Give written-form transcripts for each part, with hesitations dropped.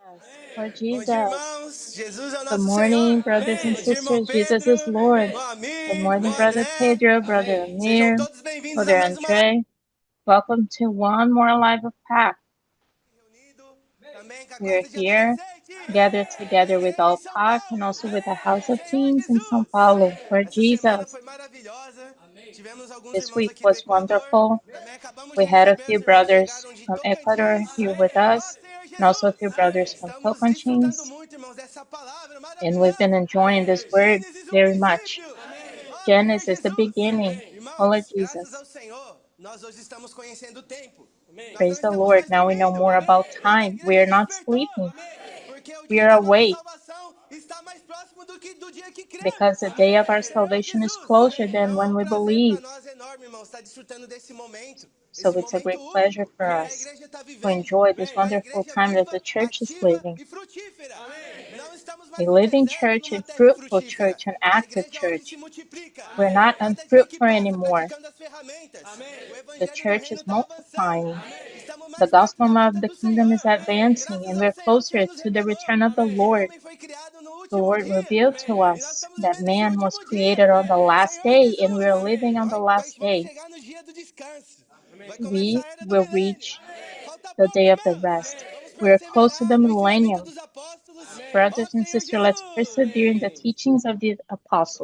Yes, Lord Bom dia, Jesus. irmãos. Jesus é o Good nosso Senhor. morning, brothers and Bom dia, irmão sisters. Jesus Pedro, is Lord. irmão Good Amir, morning, irmão Brother André. Pedro, Brother Sejam Amir, todos bem-vindos a Brother mais uma live Andre. Welcome to one more live of Pact. reunido também com a We are classe de here adolescente gathered together with em all São Pact and Paulo. also with the House of Senhor Teens in São Jesus. Paulo. Lord Essa semana Jesus. foi maravilhosa. Tivemos alguns This irmãos week aqui do was Equador. wonderful. Também acabamos We de had a receber few os irmãos que brothers chegaram de from Ecuador Tocantins. here with Ó us Senhor and also a few Jesus. brothers from Estamos desfrutando Tocantins. muito, irmãos, dessa palavra And we've been maravilhosa. enjoying this word Gênesis, o very much. princípio. Ó Senhor Genesis, the Jesus. beginning. Oh, Lord Irmãos, graças Jesus. ao Senhor, nós hoje estamos conhecendo o tempo. Nós não Praise the estamos Lord. mais Now we know dormindo, more about porque a time. We igreja are not despertou. sleeping. Porque o We dia are da nossa awake salvação está mais próximo do dia que cremos. because the day of our Senhor salvation is Jesus. closer É than when um we prazer para believe. nós enorme, irmãos, estar desfrutando desse momento. So Esse it's a momento great pleasure único for que a us igreja está to vivendo. enjoy this Uma wonderful igreja time that viva, the church is ativa living. e frutífera. Não estamos A mais no living deserto, church, numa a terra fruitful infrutífera. church, an A active igreja hoje se church. multiplica. We're not Cada dia que unfruitful passa, anymore. praticando as ferramentas. O The evangelho do church reino is está avançando. multiplying. Estamos The mais perto da gospel of vinda the do kingdom is Senhor. advancing, Graças and ao we're Senhor, o closer Senhor nos to the revelou return of the que o Lord. homem foi criado no The último Lord dia. revealed to E nós us estamos that vivendo esse man was último dia. created on the last Senhor day, and we Jesus, are living on the last vamos day. chegar no dia do descanso. Vai começar We a era do will milênio. reach Falta the pouco, day of the irmãos. rest. Vamos We are close to the perseverar no ensinamento millennium. dos apóstolos. Ó Brothers and Senhor sisters, let's Jesus. persevere in the teachings of the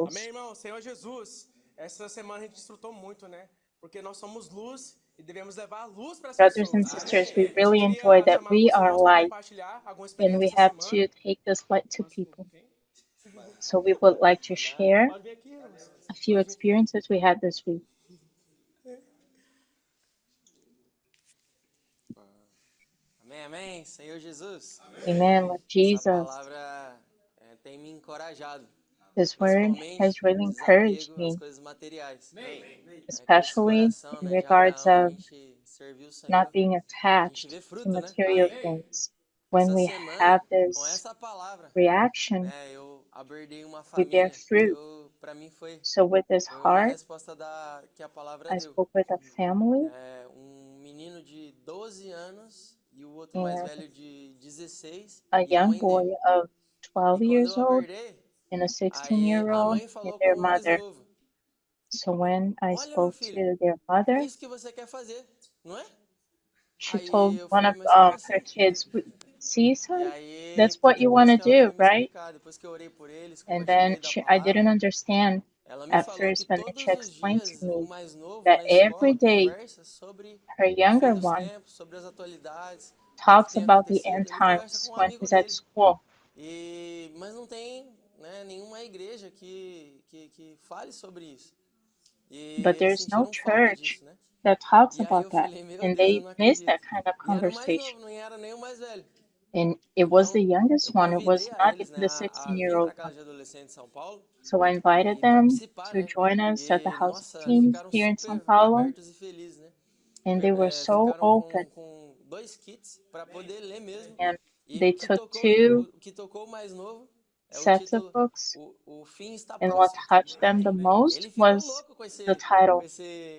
Amém, apostles. irmão. Senhor Jesus. Essa semana a gente desfrutou muito, né? Porque nós somos luz e devemos levar a luz para as Brothers pessoas. and sisters, we A gente really enjoy queria that chamar we alguns are irmãos para light, compartilhar alguma and experiência we essa have semana. to take this light to people. So we would like to share Pode vir aqui, irmãos. a few experiences we had this week. Amém, amém. Senhor Jesus. Amen, Lord Essa Jesus. palavra tem me encorajado, This word principalmente has really no encouraged desapego às me, coisas materiais. Com esse especially coração, in de regards Abraão, a of gente serviu o not Senhor, being a gente vê attached to fruto, né? material things. When Essa we have semana, com this essa palavra, reaction, eu abordei uma we bear família que fruit. para mim So with this foi uma heart, resposta que a palavra I deu. spoke with a family Menino de 12 anos e o outro mais and velho de 16 a e a young mãe boy dele. of E 12 quando eu years old abordei, and a aí a 16-year-old mãe and falou their com o mais mother. novo: So when I Olha, meu spoke filho, to their é mother, isso que você quer fazer, não é? she Aí told eu one falei, of mas como her assim? kids, "See, E son, aí, that's what you want depois to que ela do, foi me right?" explicar, depois que eu orei por eles, And then compartilhei da I didn't palavra, understand ela me at falou que first, but then she todos os explained to dias o me mais novo that na every escola day conversa sobre her o fim younger dos one tempos, sobre as atualidades, tudo que talks tem about the end acontecido. Ele conversa times com um when amigo he's at dele. school. Mas não tem, né, nenhuma igreja que fale sobre isso. E But eles there's no sentiram falta church disso, né? that talks E aí about eu that, falei, meu and Deus, eu they não miss that acredito. kind of E era o mais conversation. novo, não era nem o mais velho. And it was the Então, eu youngest one. It was convidei a not eles, even né, the a vir 16-year-old para a one. casa de adolescentes de São Paulo So I invited e them participar, to né? join us at the E, House of nossa, Teens ficaram here in São super Paulo, abertos e felizes, né? and they were so Ficaram open. com dois kits para poder ler mesmo. And E they took two o que tocou o mais novo é o sets of título books, O Fim Está and what Próximo. touched them the most Ele ficou was louco the title,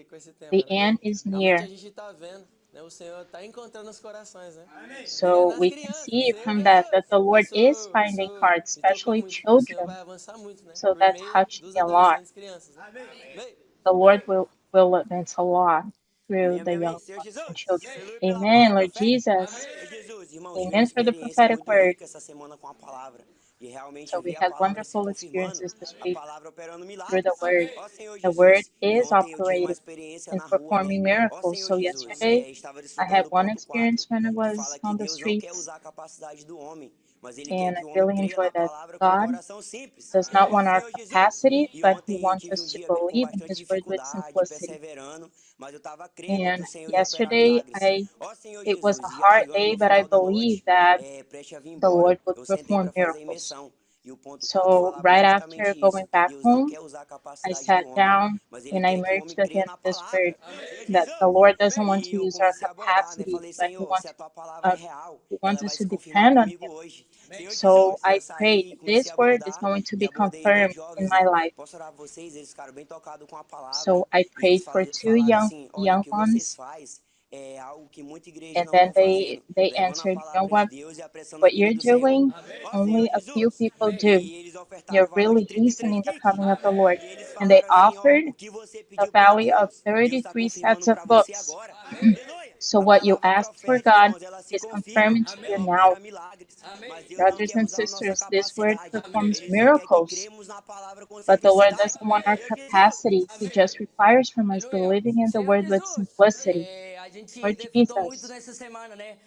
com esse tema, The né? End is Realmente a Near. gente está vendo, né? O Senhor está encontrando os corações, né? E So nas we can crianças, see Senhor from that Jesus. the Lord is O finding Senhor hearts, me tocou especially muito. E o Senhor vai children. avançar muito, né? So Por that meio touched dos me a lot. adolescentes, crianças. Né? Amém. The Lord will advance a lot through Amém, the amém, amém. young Senhor ones and Jesus, children. aleluia pela Amen, palavra Lord profética. Jesus. Senhor Jesus, irmãos, Amen tivemos for the experiência prophetic muito word. rica essa semana com a palavra. E realmente So we ver a had palavra se wonderful confirmando, experiences this a week palavra operando through the milagres. word. Ó Senhor The word Jesus, e is ontem eu tive uma operating experiência and na rua, performing amém. Ó miracles. Senhor So Jesus, yesterday estava I had desfrutando o one ponto 4, experience when I que was fala que on the Deus não quer streets, usar a capacidade do homem, mas Ele quer and que I o homem really creia enjoyed na that palavra com o God coração simples. does not Ó want our Senhor Jesus, capacity, e but He ontem eu wants tive us um to dia com believe in bastante His word with dificuldade, simplicity. perseverando, mas eu estava crendo que And o Senhor ia operar yesterday, milagres. Ó Senhor it was a Jesus, ia hard chegando day, no but I final da believe noite, that preste a vir the embora. Lord would Eu sentei perform para fazer a miracles. imersão. E o ponto 4 So falava right after justamente isso, going que back Deus não home, quer usar a I capacidade do sat homem, down mas Ele and I quer que o homem merged creia again na this word palavra. Senhor that the Jesus! Lord doesn't want E to eu use our comecei a abordar, né? capacity, Falei, but He Senhor, se wants a tua palavra é real, He wants ela us vai to se confirmar depend on comigo Him. hoje. Senhor So Jesus! E I eu saí, prayed comecei this a word is abordar going to e be abordei dois confirmed in jovens, my né? life. Posso orar pra vocês? Eles ficaram bem tocados com a palavra So I e eles prayed for two falaram assim: olha, o young que vocês ones. fazem é algo que muita igreja And não then está fazendo, they levando a answered, you know palavra de what? Deus e apressando a What vinda you're do Senhor. doing, Ó only Senhor a few Jesus! people do. E eles ofertaram You're o valor de really 33 hastening the kits. coming of the Lord. E eles And they falaram assim, ó, offered o que você the pediu para value of Deus, Deus está 33 sets confirmando of para você books. agora. Aleluia! So A what you palavra asked for profética, God irmãos, ela se is confirma. confirming to you Ela now. opera milagres. Mas Deus não Brothers quer and usar a nossa sisters, this word capacidade. performs Ele só quer que miracles, cremos na palavra com but the Lord simplicidade. doesn't want our Senhor Jesus! capacity. He just requires from us Aleluia. believing in the Senhor word with Jesus, simplicity. a gente Lord desfrutou muito Jesus, nessa semana, né?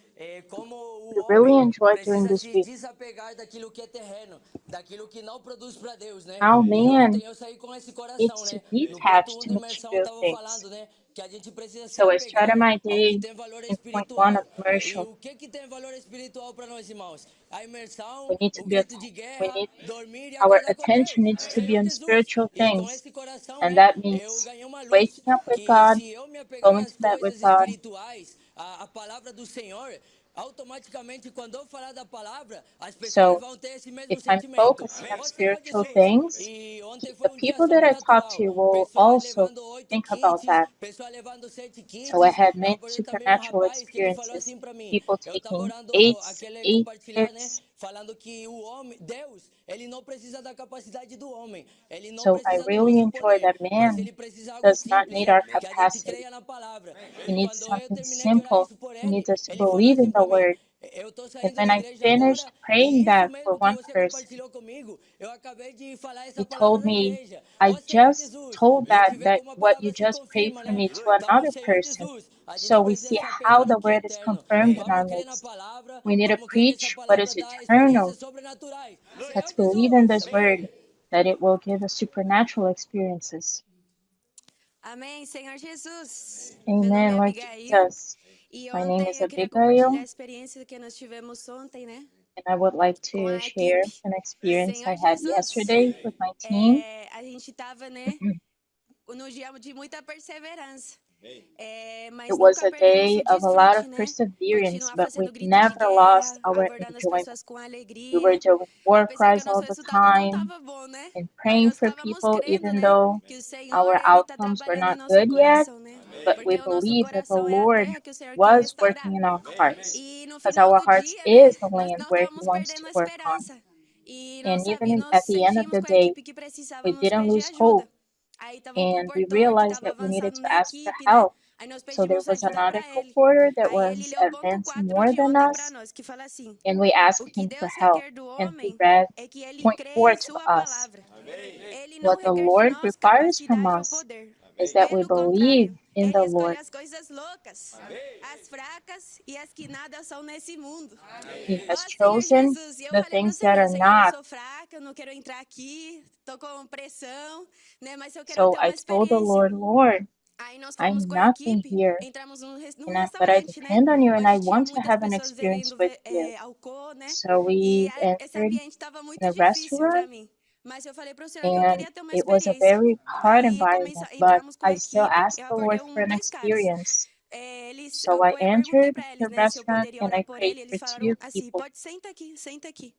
Como we o really homem enjoyed doing precisa this se week. desapegar daquilo que é terreno, daquilo que não produz para Deus, né? How E man ontem eu saí com esse coração, needs to né? No ponto detach 1 to da imersão eu material estava things. falando, né? Que a gente precisa se So I started apegar my ao que day tem valor in point one of espiritual. E commercial. o que tem valor espiritual para nós, irmãos? A imersão, We need to o be grito de we guerra, need dormir e our acordar com attention Deus. needs to be Senhor on Jesus. spiritual E com things. esse coração, And né? that Eu means ganhei uma luz waking up with que God, se eu me apegar going às to bed with coisas God. espirituais, a palavra do Senhor, automaticamente quando eu falar da palavra, as pessoas So vão ter esse mesmo if I'm sentimento. focusing on Ó Senhor spiritual Jesus. things, E ontem the foi um dia people that I talk sobrenatural. to will Pessoas also levando 8 think about kits, that. pessoas levando 7 So I kits. had Eu many acordei também um supernatural rapaz que ele falou experiences. assim para mim. People Eu estava taking orando eight compartilhar, né? hits. Falando que o homem, Deus, ele não precisa da capacidade do homem. Ele não So I precisa do really nosso enjoy poder. that Mas man ele precisa de algo does not simples, need né? our Que a gente capacity. creia na palavra. He E needs quando eu something terminei de orar simple. isso por He ele, needs us to ele falou believe in assim the para mim: word. eu tô And saindo when da I igreja finished agora praying e isso that for mesmo que one você person, compartilhou comigo, eu acabei de falar essa he palavra told na me, igreja. I Ó Senhor just Jesus, told a gente vê that como a what you palavra se just prayed confirma, for né? me to Então, another Senhor person. Jesus, a gente So we precisa see se how apegar no the que é word is eterno. confirmed in our Vamos crer na midst. palavra, We need to vamos crer que essa preach what palavra is dá eternal. experiências sobrenaturais. Let's Senhor believe in Jesus. this word that it will give us supernatural experiences. Amém, Senhor Jesus. Meu nome Amen, é Lord Abigail. Jesus. E My name ontem is eu queria compartilhar a Abigail, experiência que nós tivemos ontem, né? and I would like Com to a share equipe. an experience I Senhor had Jesus. yesterday with my team. A gente estava, né? No dia de muita perseverança. It Mas was nunca a perdemos day o of a lot desfrute, of né? perseverance, Continuar but we fazendo grito de never lost guerra, our abordando as enjoyment. pessoas com We were alegria. doing war Apesar que cries o all nosso the resultado não time estava bom, né? and Mas praying nós for estávamos people, crendo, even né? though Que o Senhor, our Ele está outcomes were trabalhando em not nosso good yet. coração, né? But we Porque o nosso believe that the coração é a Lord terra que o Senhor quer was restaurar. working in our hearts, E no because final our do hearts dia, né? is the Nós land não where He estávamos wants perdendo to a work on. esperança. E And even nós at the end of sentimos the com a day, equipe que we precisávamos didn't pedir lose hope, ajuda. Aí estava um and we comportor que realized estava that we needed avançando to na ask for equipe, né? help. Aí nós So there pedimos was ajuda another para ele. co-porter that Aí ele was leu o ponto advancing 4 more de than ontem para us, nós, que fala assim: and we o asked que him for Deus help. requer do And he homem read é que ele point creia 4 em to sua us. palavra. Ele não What the requer de Lord nós requires from capacidade ou us poder. is that we Pelo believe contrário, in ele the escolhe Lord. as coisas loucas, as fracas e as que nada são nesse mundo. He has Ó Senhor chosen Jesus, e eu the falei para o things that Senhor, are Senhor, eu not. sou fraca, eu não quero entrar aqui, tô com pressão, né? Mas eu quero So ter I uma told the experiência. Lord, Lord, Aí nós fomos I'm com a nothing equipe, here, entramos num but I restaurante, né? depend on you and I Onde tinha want to muitas have an pessoas experience vendendo with you. álcool, né? So E we esse entered ambiente estava in muito a difícil para restaurant, mim. Mas eu falei para o Senhor que eu and queria ter uma it was a experiência. very hard Aí environment, but entramos com a I still equipe, asked eu the Lord abordei for an dois caras. experience. So Eu I perguntei entered para eles, the né, se eu restaurant poderia and orar I por prayed ele. Eles for falaram two assim: people. pode, senta aqui, senta aqui.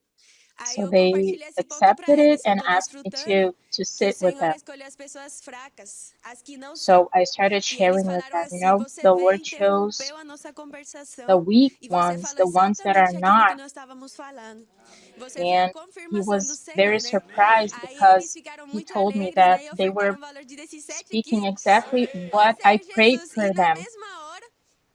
Aí So eu they compartilhei esse ponto para accepted it eles. Eu and estou asked me desfrutando to que o sit with Senhor them. escolheu as pessoas fracas, as que não são. So I started E eles sharing with falaram them, assim: você the veio e Lord chose interrompeu a nossa the conversação weak e você ones, falou the ones that are exatamente aquilo que not. nós estávamos falando. Você foi a And he confirmação do was very Senhor, né? surprised Aí eles because ficaram he muito told me alegres, that né? E they were ofertaram o valor de desses 7 speaking kits. exactly Ó what I Senhor prayed Jesus, e for na them. mesma hora,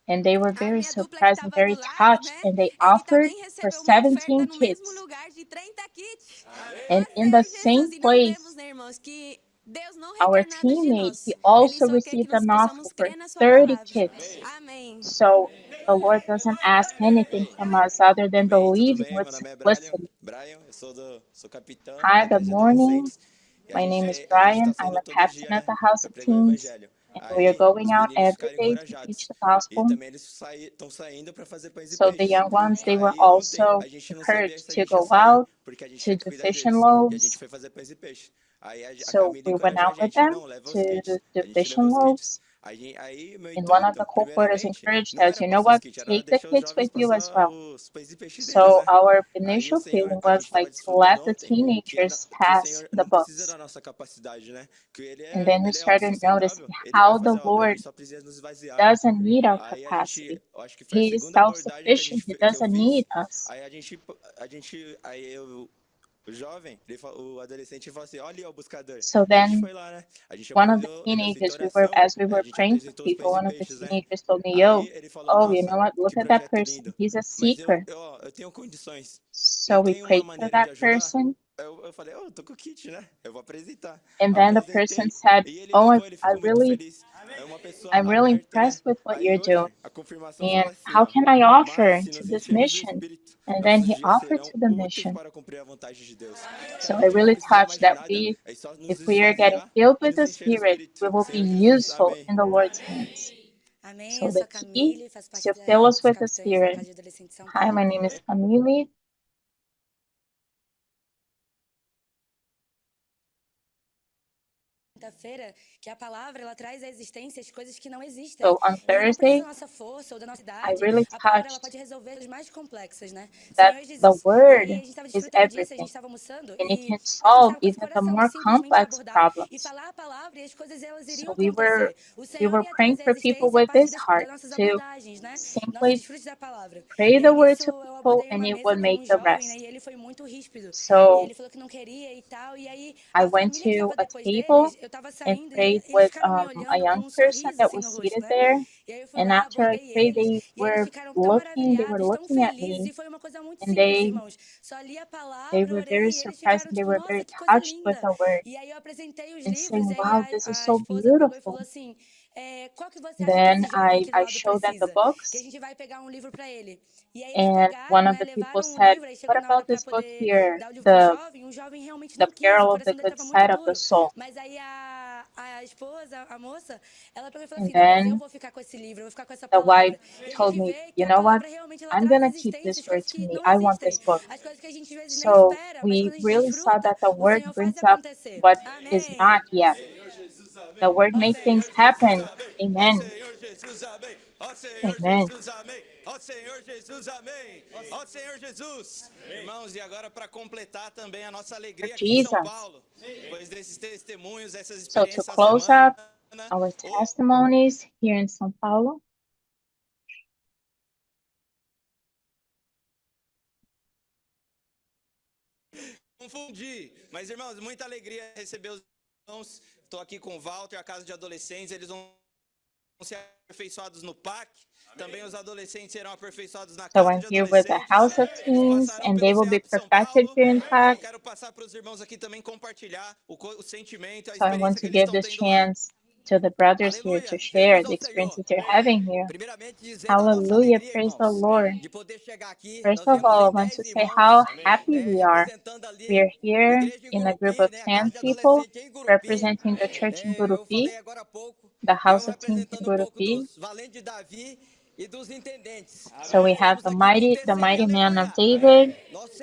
And they were a very minha dupla que surprised and estava do very lado, touched. né? And they Ele offered também for recebeu uma oferta 17 no mesmo kids. lugar de 30 kits. And Ó in the Senhor same Jesus, e nós vemos, place, né, irmãos, que Deus não our requer nada de teammate, he nós. Ele also só quer que received nós an offer possamos for crer na sua 30 palavra. kids. Amém. So the Lord doesn't ask anything from us other than Amém, tudo believing bem? with Meu nome é Brian. simplicity. Brian, eu sou capitão Hi, da good Igreja morning. Adolescentes. E My name is a gente está Brian. I'm saindo a todo captain dia, at né, the House para of pregar o Teens, evangelho. and we are Aí going os out meninos every ficaram day to preach encorajados. the E gospel. também eles estão saindo para fazer pães e So the peixes. young ones, they were Aí ontem also a gente não sabia encouraged se a to gente ia go sair, out porque a gente to tinha que do cuidar fish and deles. E a gente loaves. foi fazer pães e peixes. Aí a So Camila we went encorajou a out with gente, them não, leva os to kits. do A gente fish levou and os kits. loaves. And one of the co-porters encouraged us, you know what, take the kids with you as well. os pães e peixes deles, So né? our Aí o initial Senhor, feeling a was gente tava like to let descobrindo the ontem teenagers que o pass Senhor the não precisa books. da nossa capacidade, né? Que And then we ele é started noticing autossustentável, ele vai how fazer the a obra, a Lord gente só precisa nos esvaziar. doesn't need our Aí a capacity. gente, eu acho que foi a He is segunda abordagem que self-sufficient. He que eu doesn't fiz. need us. Aí o jovem, o adolescente falou assim, olha ali ó, o buscador. So A gente then foi lá, né? A gente one of the apoiou nessa teenagers, oração, as we aí a were gente praying for apresentou os people, pães e one of the peixes, né? teenagers told me, yo, Aí ele falou, oh, you nossa, know what, look que at that projeto person. lindo. He's a Mas seeker. eu tenho condições. So Não we tem uma prayed for maneira de that ajudar? person. Eu falei, eu tô com o kit, né? Eu vou apresentar. And then the person Apresentei said, e ele oh, levou, ele ficou muito feliz. É uma pessoa I'm really aberta, né? impressed with what Aí you're hoje doing. a confirmação And fala assim, how ó. can I offer Mas se to nos this enchermos do mission? Espírito, And then nossos he dias offered serão to the úteis mission. para cumprir a vontade de Deus. So A I gente não really precisa mais touched de that nada, é só nos if we are getting esvaziar filled e with nos the encher do Spirit, Espírito. we will be Senhor Jesus, useful amém. in the Lord's hands. Amém. So Eu the sou a key Camille, faço is parte to da fill us dos with the capitães da Spirit. Casa de Adolescente de São Hi, Paulo. my name is Camille. Quinta-feira, que a palavra ela traz à existência as coisas que não existem. So on E não precisa Thursday, da nossa força ou da nossa I idade. really A palavra ela touched pode resolver as mais complexas, né? that Senhor the Jesus. E Word aí a gente estava is desfrutando disso, a everything, gente estava almoçando and it e can a gente solve estava com esse even the coração more simplesmente de complex abordar e problems. falar a palavra e as coisas elas iriam So we were acontecer. O we Senhor were ia praying trazer à for people existência a with partir this heart das nossas to abordagens, né? Nosso simply desfrute da palavra. pray E the aí Word nisso to eu people, abordei and uma it mesa would com make um the jovem, né? rest. E ele foi muito ríspido. E So ele falou que não queria e tal. E aí I a went família que to estava a depois table deles, eu estava and saindo e prayed eles with ficaram me a olhando com young um person sorriso that assim was no rosto, seated né? there. E aí eu fui And lá, after I abordei prayed, eles they e eles were ficaram tão looking, they were maravilhados, tão looking at felizes me, e foi uma coisa muito and simples, they irmãos. Só li a they palavra, were very orei e eles surprised ficaram and they tipo, were nossa, very que coisa touched with linda. the Word E aí eu apresentei os and livros saying, e aí wow, this is a so esposa pegou e beautiful. falou assim, qual que você acha que Then esse jovem aqui do I lado showed them the precisa? Que a books, gente vai pegar um livro para ele. E aí eles and one pegaram, of né, the people levaram o said, livro, aí what chegou na hora about para this book poder here, dar o livro pro jovem, o jovem realmente the não quis, o Peril of the coração dele Good estava muito Side of the duro. Soul? Mas aí a esposa, a moça, ela pegou e falou And assim, não, mas eu then vou ficar com esse livro, eu vou ficar com essa the wife palavra. E a told gente me, vê que you a know what, palavra realmente ela I'm traz à gonna keep existência this as word coisas to que me. não I want existem, this book. as coisas que a gente às vezes nem So espera, mas we quando a gente really saw desfruta, that the o word Senhor faz brings up acontecer. what is Amém. not yet. The word Ó make Senhor things Jesus, happen. amém. Ó Amen. Senhor Jesus, amém. Ó Senhor Amen. Jesus, amém. Ó Senhor Jesus, amém. Ó Senhor Jesus. Irmãos, e agora para completar também a nossa For alegria aqui em São Jesus. Paulo, depois desses testemunhos, essas So to experiências essa close semana, up our testimonies here in São Paulo, confundi. Mas, irmãos, muita alegria receber os irmãos. Estou aqui com o Walter, a Casa de Adolescentes. Eles vão ser aperfeiçoados no PAC. Também os adolescentes serão aperfeiçoados na so Casa I'm de here with the Adolescentes. House of Eles Teens, passarão and they pelo will be CEAP São perfected Paulo. here in E eu PAC. quero passar para os irmãos aqui também compartilhar o sentimento, a So I want experiência to que eles give estão this tendo lá. chance to the brothers here to Aleluia. share Jesus the ao Senhor. experiences they're having here. Primeiramente, dizendo a nossa Hallelujah, alegria, praise the irmãos, Lord. de poder chegar aqui. First Nós of viemos all, I em want to 10 say how irmãos, happy we are. representando We ali are a here igreja em in a group Gurupi, of né, a 10 casa de people adolescente em Gurupi. representing the church in Eu Gurupi, falei agora há pouco, the e House vamos of Teens in representando um pouco Gurupi. dos valentes de Davi e dos intendentes. So we have Estamos aqui com the TCI, mighty man aleluia. of David, Nosso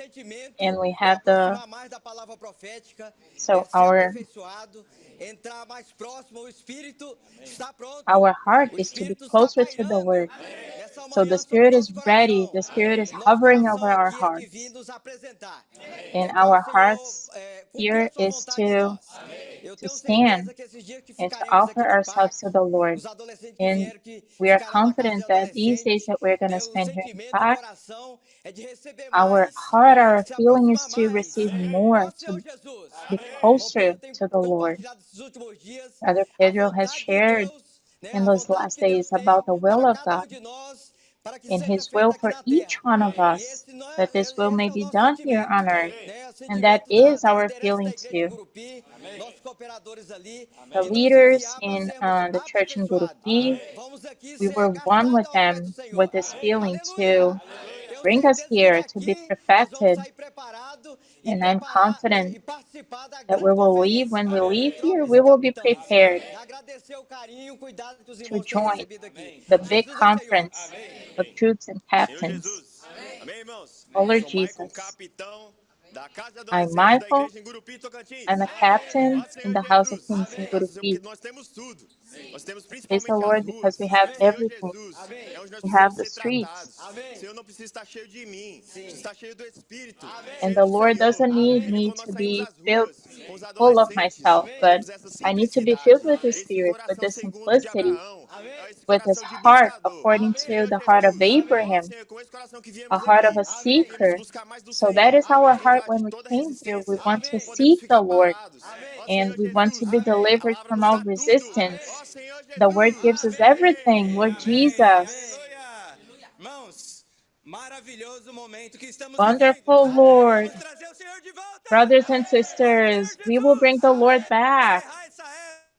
and sentimento we é have aproximar mais da palavra profética, so ser aperfeiçoado, entrar mais próximo. O Espírito está pronto. our heart O is to be Espírito está closer to the pairando Word. nessa So the manhã sobre o Spirit is nosso ready, coração. the Spirit is Nosso hovering over coração our aqui é de vir hearts, nos apresentar. and É para o our Senhor hearts cumprir a here sua is vontade em nós. Eu to tenho stand certeza que esses dias que and to ficaremos offer aqui no ourselves parque, to the Lord. os adolescentes que And vieram, que we are ficarão na casa de confident that these days adolescente, that we're going to o spend here in sentimento, o fact, coração é de receber our mais, heart, our se feeling is aproximar to mais. receive Ó more, Senhor to Jesus, be irmão closer Pedro tem to the Lord. compartilhado esses últimos dias Brother a Pedro has vontade de shared Deus, né, in a those vontade last que Deus days tem about the will para of cada God um de nós, para que and seja His feito will aqui for na each terra. one of E us, esse, não that é, this will may esse é o be nosso done here on sentimento, earth. né? O And that sentimento is da our liderança da feeling igreja em too. Gurupi, nossos cooperadores ali, The que nos leaders enviar para in sermos the church in aperfeiçoados. Gurupi, Vamos aqui we ser were one agastados with aos pés do them with Senhor. this feeling Aleluia! to Tenho bring us certeza que here to be daqui nós vamos perfected. sair preparados e And I'm preparar confident e participar da that we grande will leave, conferência when we leave entre here, homens we e will be capitães. prepared E agradecer o carinho e o cuidado que os to irmãos têm join recebido aqui. the big Jesus ao Senhor. conference of troops and Senhor captains. Jesus. Amém, irmãos? Oh, Lord Sou Michael, Jesus. capitão da Casa de I'm Adolescentes da Michael. Igreja em Gurupi, Tocantins. I'm a captain Ó in Senhor the House of Jesus. Kings in Nós Gurupi. temos tudo. Nós temos Praise the principalmente as Lord because we ruas. have Senhor everything. Jesus. É onde nós We have precisamos the ser tratados. streets. Senhor, não precisa estar cheio de mim. Precisa estar cheio do Espírito. And Cheio the do Lord Senhor. doesn't need E me quando nós to saímos be às ruas com os full of adolescentes, myself, but temos essa I need to be filled simplicidade, with the esse Spirit, with coração this segundo de simplicity, Abraão, esse with this coração de heart buscador. according to Senhor the heart of Jesus. Ó Abraham, Senhor, com esse coração que a viemos heart of aqui, a viemos seeker. buscar mais do So that Senhor, is our heart livrar de when we toda came here. We resistência, want to podemos seek the ficar Lord parados. Ó and Senhor we want to Jesus, be a delivered palavra from nos all dá tudo. resistance. Ó Senhor The Jesus. Word gives us everything, Lord Amém. Jesus. Aleluia. Irmãos, maravilhoso momento que estamos vivendo. Wonderful Lord. Vamos trazer o Senhor de volta. Brothers and Ó Senhor sisters, we will bring Jesus. the Lord back. Encerrar essa era.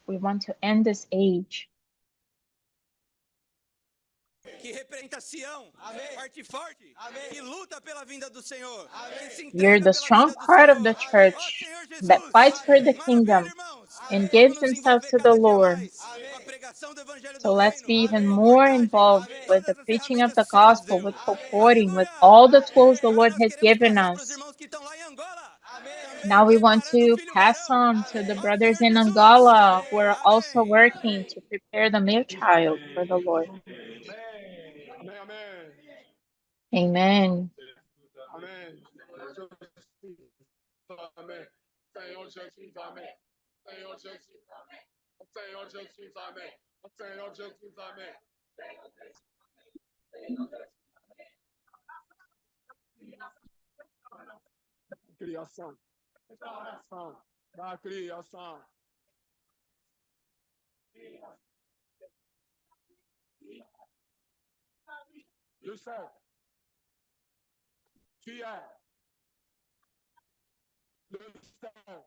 We want to end this age. Que representa Sião, parte forte, que luta pela vinda do Senhor, que se You're entrega the pela strong vinda do part of Senhor. the Ó church Senhor that Jesus, fights for the maravilha, kingdom irmãos. and Vamos gives nos himself envolver to the cada dia Lord. mais com a pregação do Evangelho So do let's Reino, be even com more abordagem, involved with the todas as preaching of ferramentas the que o Senhor nos gospel, deu. with comporting, with Aleluia! all the tools the Agora Lord nós has queremos given passar para os us. irmãos que estão lá em Angola, também Now we want preparando o to filho pass varão. on to the Ó brothers Senhor in Jesus, Angola who are also amém. working to prepare the male child for the Lord. Amém, amém. Amen. Amém. Amém. Senhor Jesus, amém. Senhor Jesus, amém. Senhor Jesus, amém. Senhor Jesus, amém. Criação. Criação. Da criação. Do céu. Fiel. Do céu.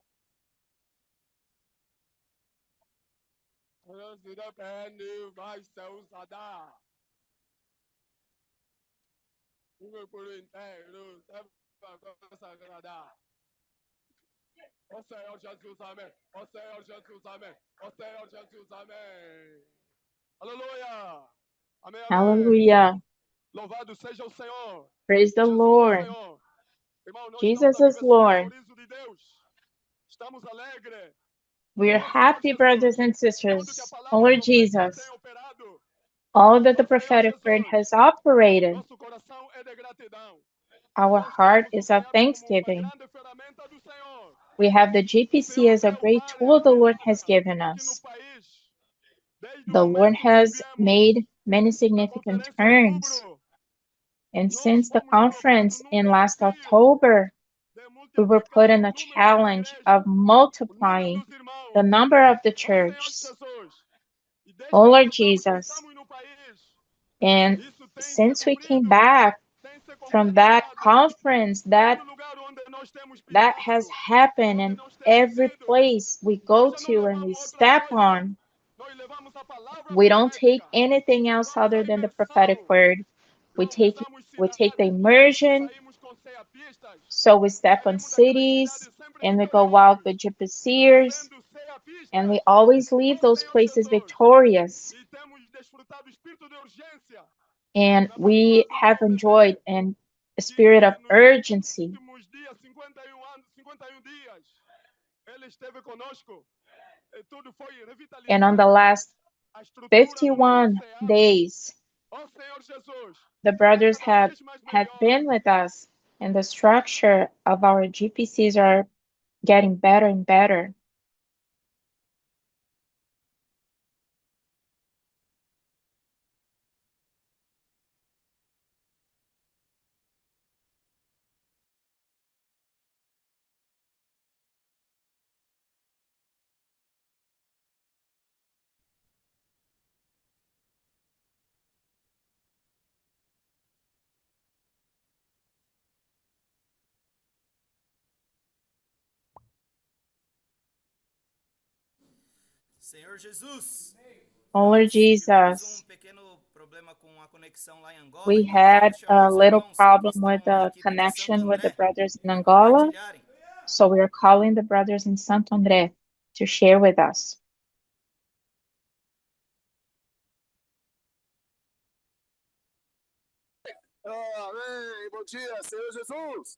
Deus do depende, vai ser usada. O meu por inteiro, serve para consagrar. Ó Senhor Jesus, amém. Ó Senhor Jesus, amém. Ó Senhor Jesus, amém. Aleluia. Amém, amém. Hallelujah. Louvado seja o Senhor. Praise the Jesus é Lord. Senhor. Irmão, nós Jesus estamos is aqui para Lord. o sorriso de Deus. Estamos alegres. We are happy, brothers and Tudo que a sisters. Oh, palavra Lord profética Jesus. tem operado. All that the prophetic word has operated, Nosso coração é de gratidão. our Nós heart temos is of como uma thanksgiving. grande ferramenta do Senhor. We have the GPC as a great tool the Lord has given Aqui no us. país, desde o The Lord momento que has viemos made many na significant conferência em turns. outubro, And nós since the fomos conference colocados num in last desafio October, de we were multiplicar put in o a número das challenge igrejas, of o número multiplying dos irmãos. the number of the Ó Senhor church. Jesus, e desde Oh, a Lord missão que Jesus. estamos no país, And isso tem se since we came cumprido, back tem se from that concretizado. conference, that Todo lugar onde nós temos has pisado, happened, onde and nós temos every ido, place we go nós já não to and we levamos outra step coisa. on, Nós levamos a palavra we don't take profética. anything else Levamos a other than the prophetic imersão. word. We take Alcançamos we take the cidades. immersion, Saímos com ceapistas. so we step on Saímos daquelas cities cidades sempre and we go out vitoriosos. with gypsiers, Trazendo and we ceapistas. always leave Ó those Senhor places Jesus. victorious. E temos desfrutado do espírito de urgência And na we pessoa do have irmão enjoyed Bebê, a que spirit of nos urgency. últimos dias, 51 anos, 51 dias, ele esteve conosco. E tudo foi And on revitalizado. the last A estrutura do nosso 51 SEAP. days, Ó Senhor Jesus, the está brothers cada vez mais have melhor. been with us, and the structure of our GPCs are getting better and better. Senhor Jesus. Oh, Lord Tivemos Jesus, pequeno problema com a conexão lá em Angola, we então nós had vamos chamar a os little irmãos que problem with estão the na equipe de Santo connection with the André brothers in para Angola, compartilharem. so we are calling the brothers in Santo André to share with us. Amém. Bom dia, Senhor Jesus.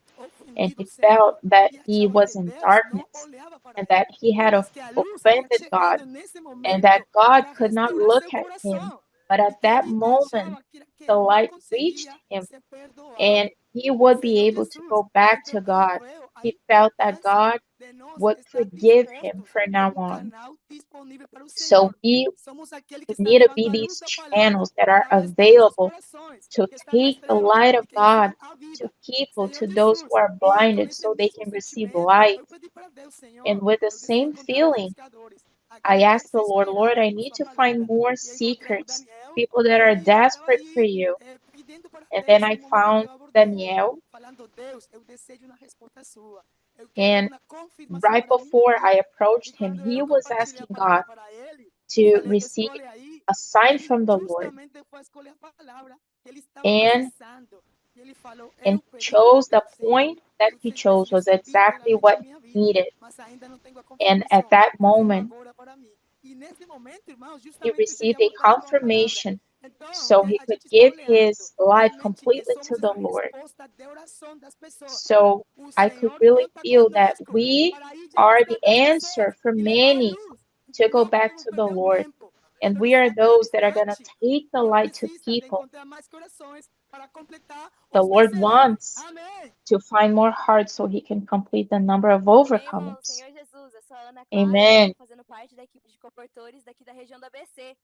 and he felt that he was in darkness and that he had offended God and that God could not look at him. But at that moment, the light reached him and he would be able to go back to God. He felt that God would forgive him from now on. So we need to be these channels that are available to take the light of God to people, to those who are blinded, so they can receive light. And with the same feeling, I asked the Lord, Lord, I need to find more seekers, people that are desperate for you. And then I found Daniel. And right before I approached him, he was asking God to receive a sign from the Lord. And chose the point that he chose was exactly what he needed. And at that moment, he received a confirmation so he could give his life completely to the Lord. So I could really feel that we are the answer for many to go back to the Lord. And we are those that are going to take the light to people. The Lord wants to find more hearts so he can complete the number of overcomers. Senhor Jesus, eu sou a Ana Clara, Amen. fazendo parte da equipe de comportores daqui da região do ABC.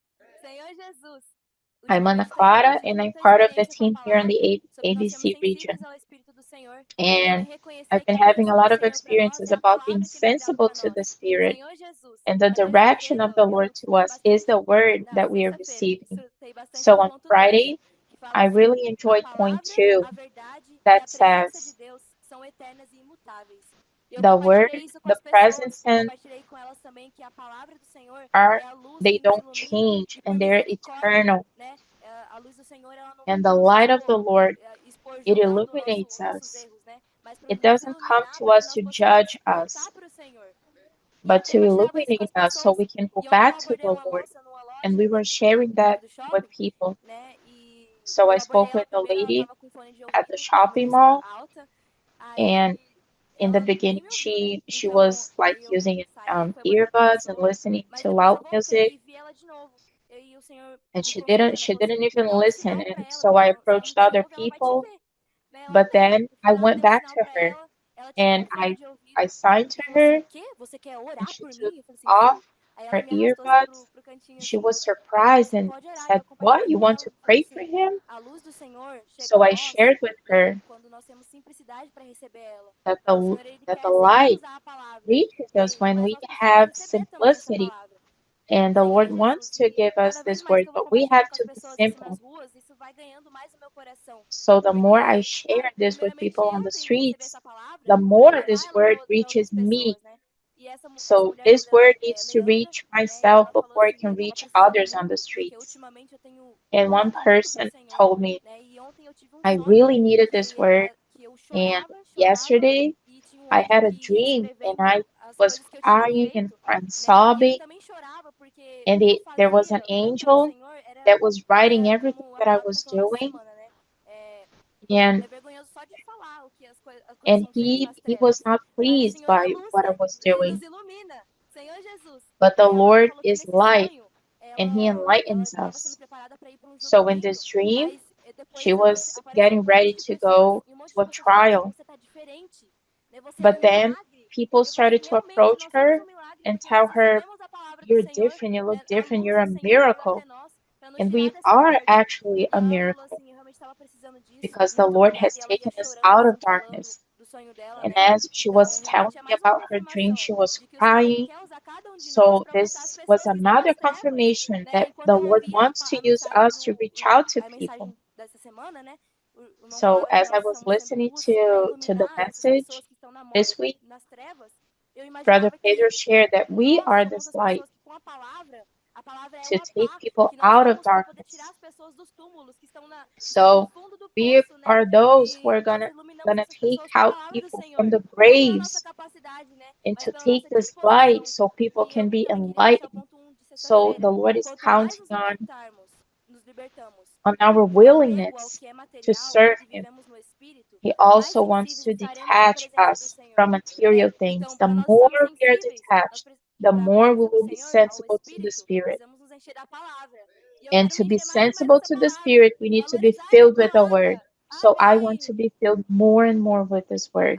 Senhor Jesus. I'm Ana Clara, and I'm part of the team here in the ABC region. And I've been having a lot of experiences about being sensible to the Spirit. And the direction of the Lord to us is the word that we are receiving. So on Friday, I really enjoyed point 2 that says, the word, the presence, and they don't change, and they're eternal. And the light of the Lord, it illuminates us. It doesn't come to us to judge us, but to illuminate us so we can go back to the Lord. And we were sharing that with people. So I spoke with a lady at the shopping mall, and in the beginning she was like using earbuds and listening to loud music, and she didn't even listen. And so I approached other people, but then I went back to her and I signed to her, and she took off her earbuds. She was surprised and said, "What? You want to pray for him?" So I shared with her that the light reaches us when we have simplicity. And the Lord wants to give us this word, but we have to be simple. So the more I share this with people on the streets, the more this word reaches me. So this word needs to reach myself before it can reach others on the streets. And one person told me, I really needed this word. And yesterday I had a dream and I was crying and sobbing. And there was an angel that was writing everything that I was doing. And he was not pleased by what I was doing. But the Lord is light, and he enlightens us. So in this dream, she was getting ready to go to a trial. But then people started to approach her and tell her, "You're different, you look different, you're a miracle." And we are actually a miracle, because the Lord has taken us out of darkness. And as she was telling me about her dream, she was crying. So this was another confirmation that the Lord wants to use us to reach out to people. So as I was listening to the message this week, Brother Pedro shared that we are this light to take people out of darkness. So we are those who are gonna take out people from the graves and to take this light so people can be enlightened. So the Lord is counting on our willingness to serve him. He also wants to detach us from material things. The more we are detached, the more we will be sensible to the Spirit. And to be sensible to the Spirit, we need to be filled with the Word. So I want to be filled more and more with this Word.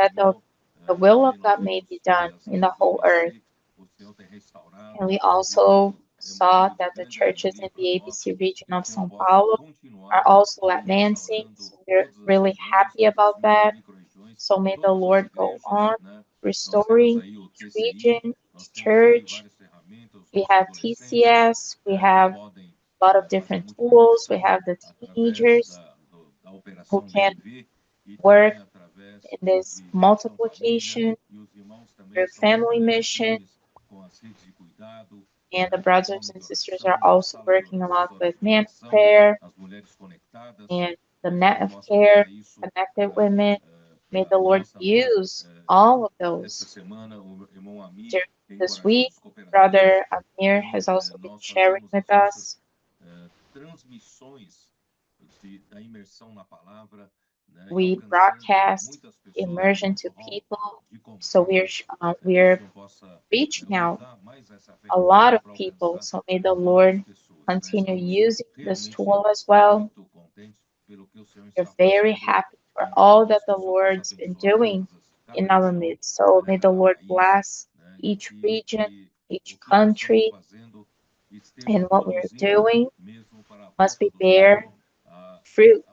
that the the will of God may be done in the whole earth. And we also saw that the churches in the ABC region of São Paulo are also advancing. So we're really happy about that. So may the Lord go on restoring each region, each church. We have TCS, we have a lot of different tools. We have the teenagers who can work in this multiplication, their family mission, and the brothers and sisters are also working a lot with man prayer and the net of care, connected women. May the Lord use all of those. During this week, Brother Amir has also been sharing with us we broadcast immersion to people, so we're reaching out a lot of people. So may the Lord continue using this tool as well. We're very happy for all that the Lord's been doing in our midst. So may the Lord bless each region, each country, and what we're doing must be bear fruit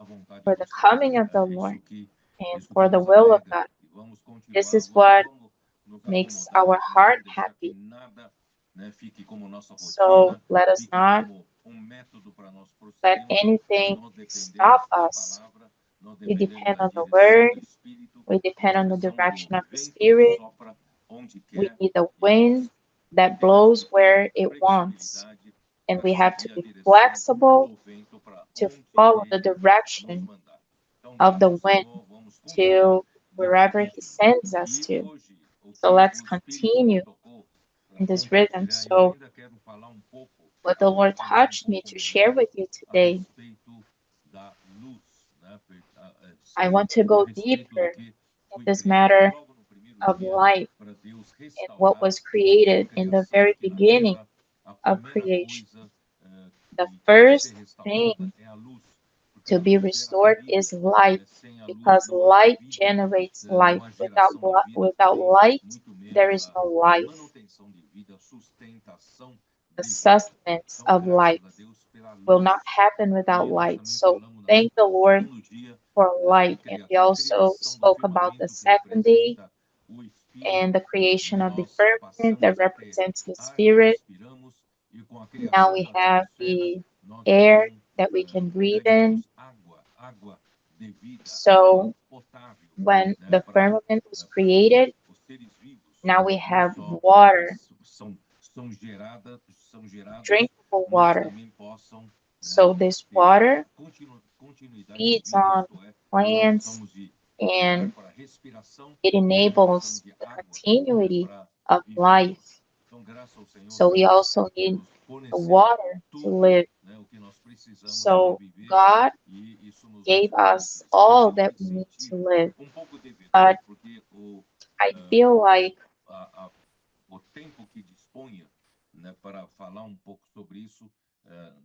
for the coming of the Lord and for the will of God. This is what makes our heart happy. So let us not let anything stop us. We depend on the Word. We depend on the direction of the Spirit. We need the wind that blows where it wants. And we have to be flexible to follow the direction of the wind to wherever He sends us to. So let's continue in this rhythm. So what the Lord touched me to share with you today, I want to go deeper in this matter of light and what was created in the very beginning of creation. The first thing to be restored is light, because light generates life. Without light, there is no life. The sustenance of life will not happen without light. So thank the Lord for light. And we also spoke about the second day and the creation of the firmament that represents the spirit. Now we have the air that we can breathe in. So when the firmament was created, now we have water, drinkable water. So this water feeds on plants and it enables the continuity of life. So we also need the water to live. So God gave us all that we need to live. But I feel like para falar pouco sobre isso,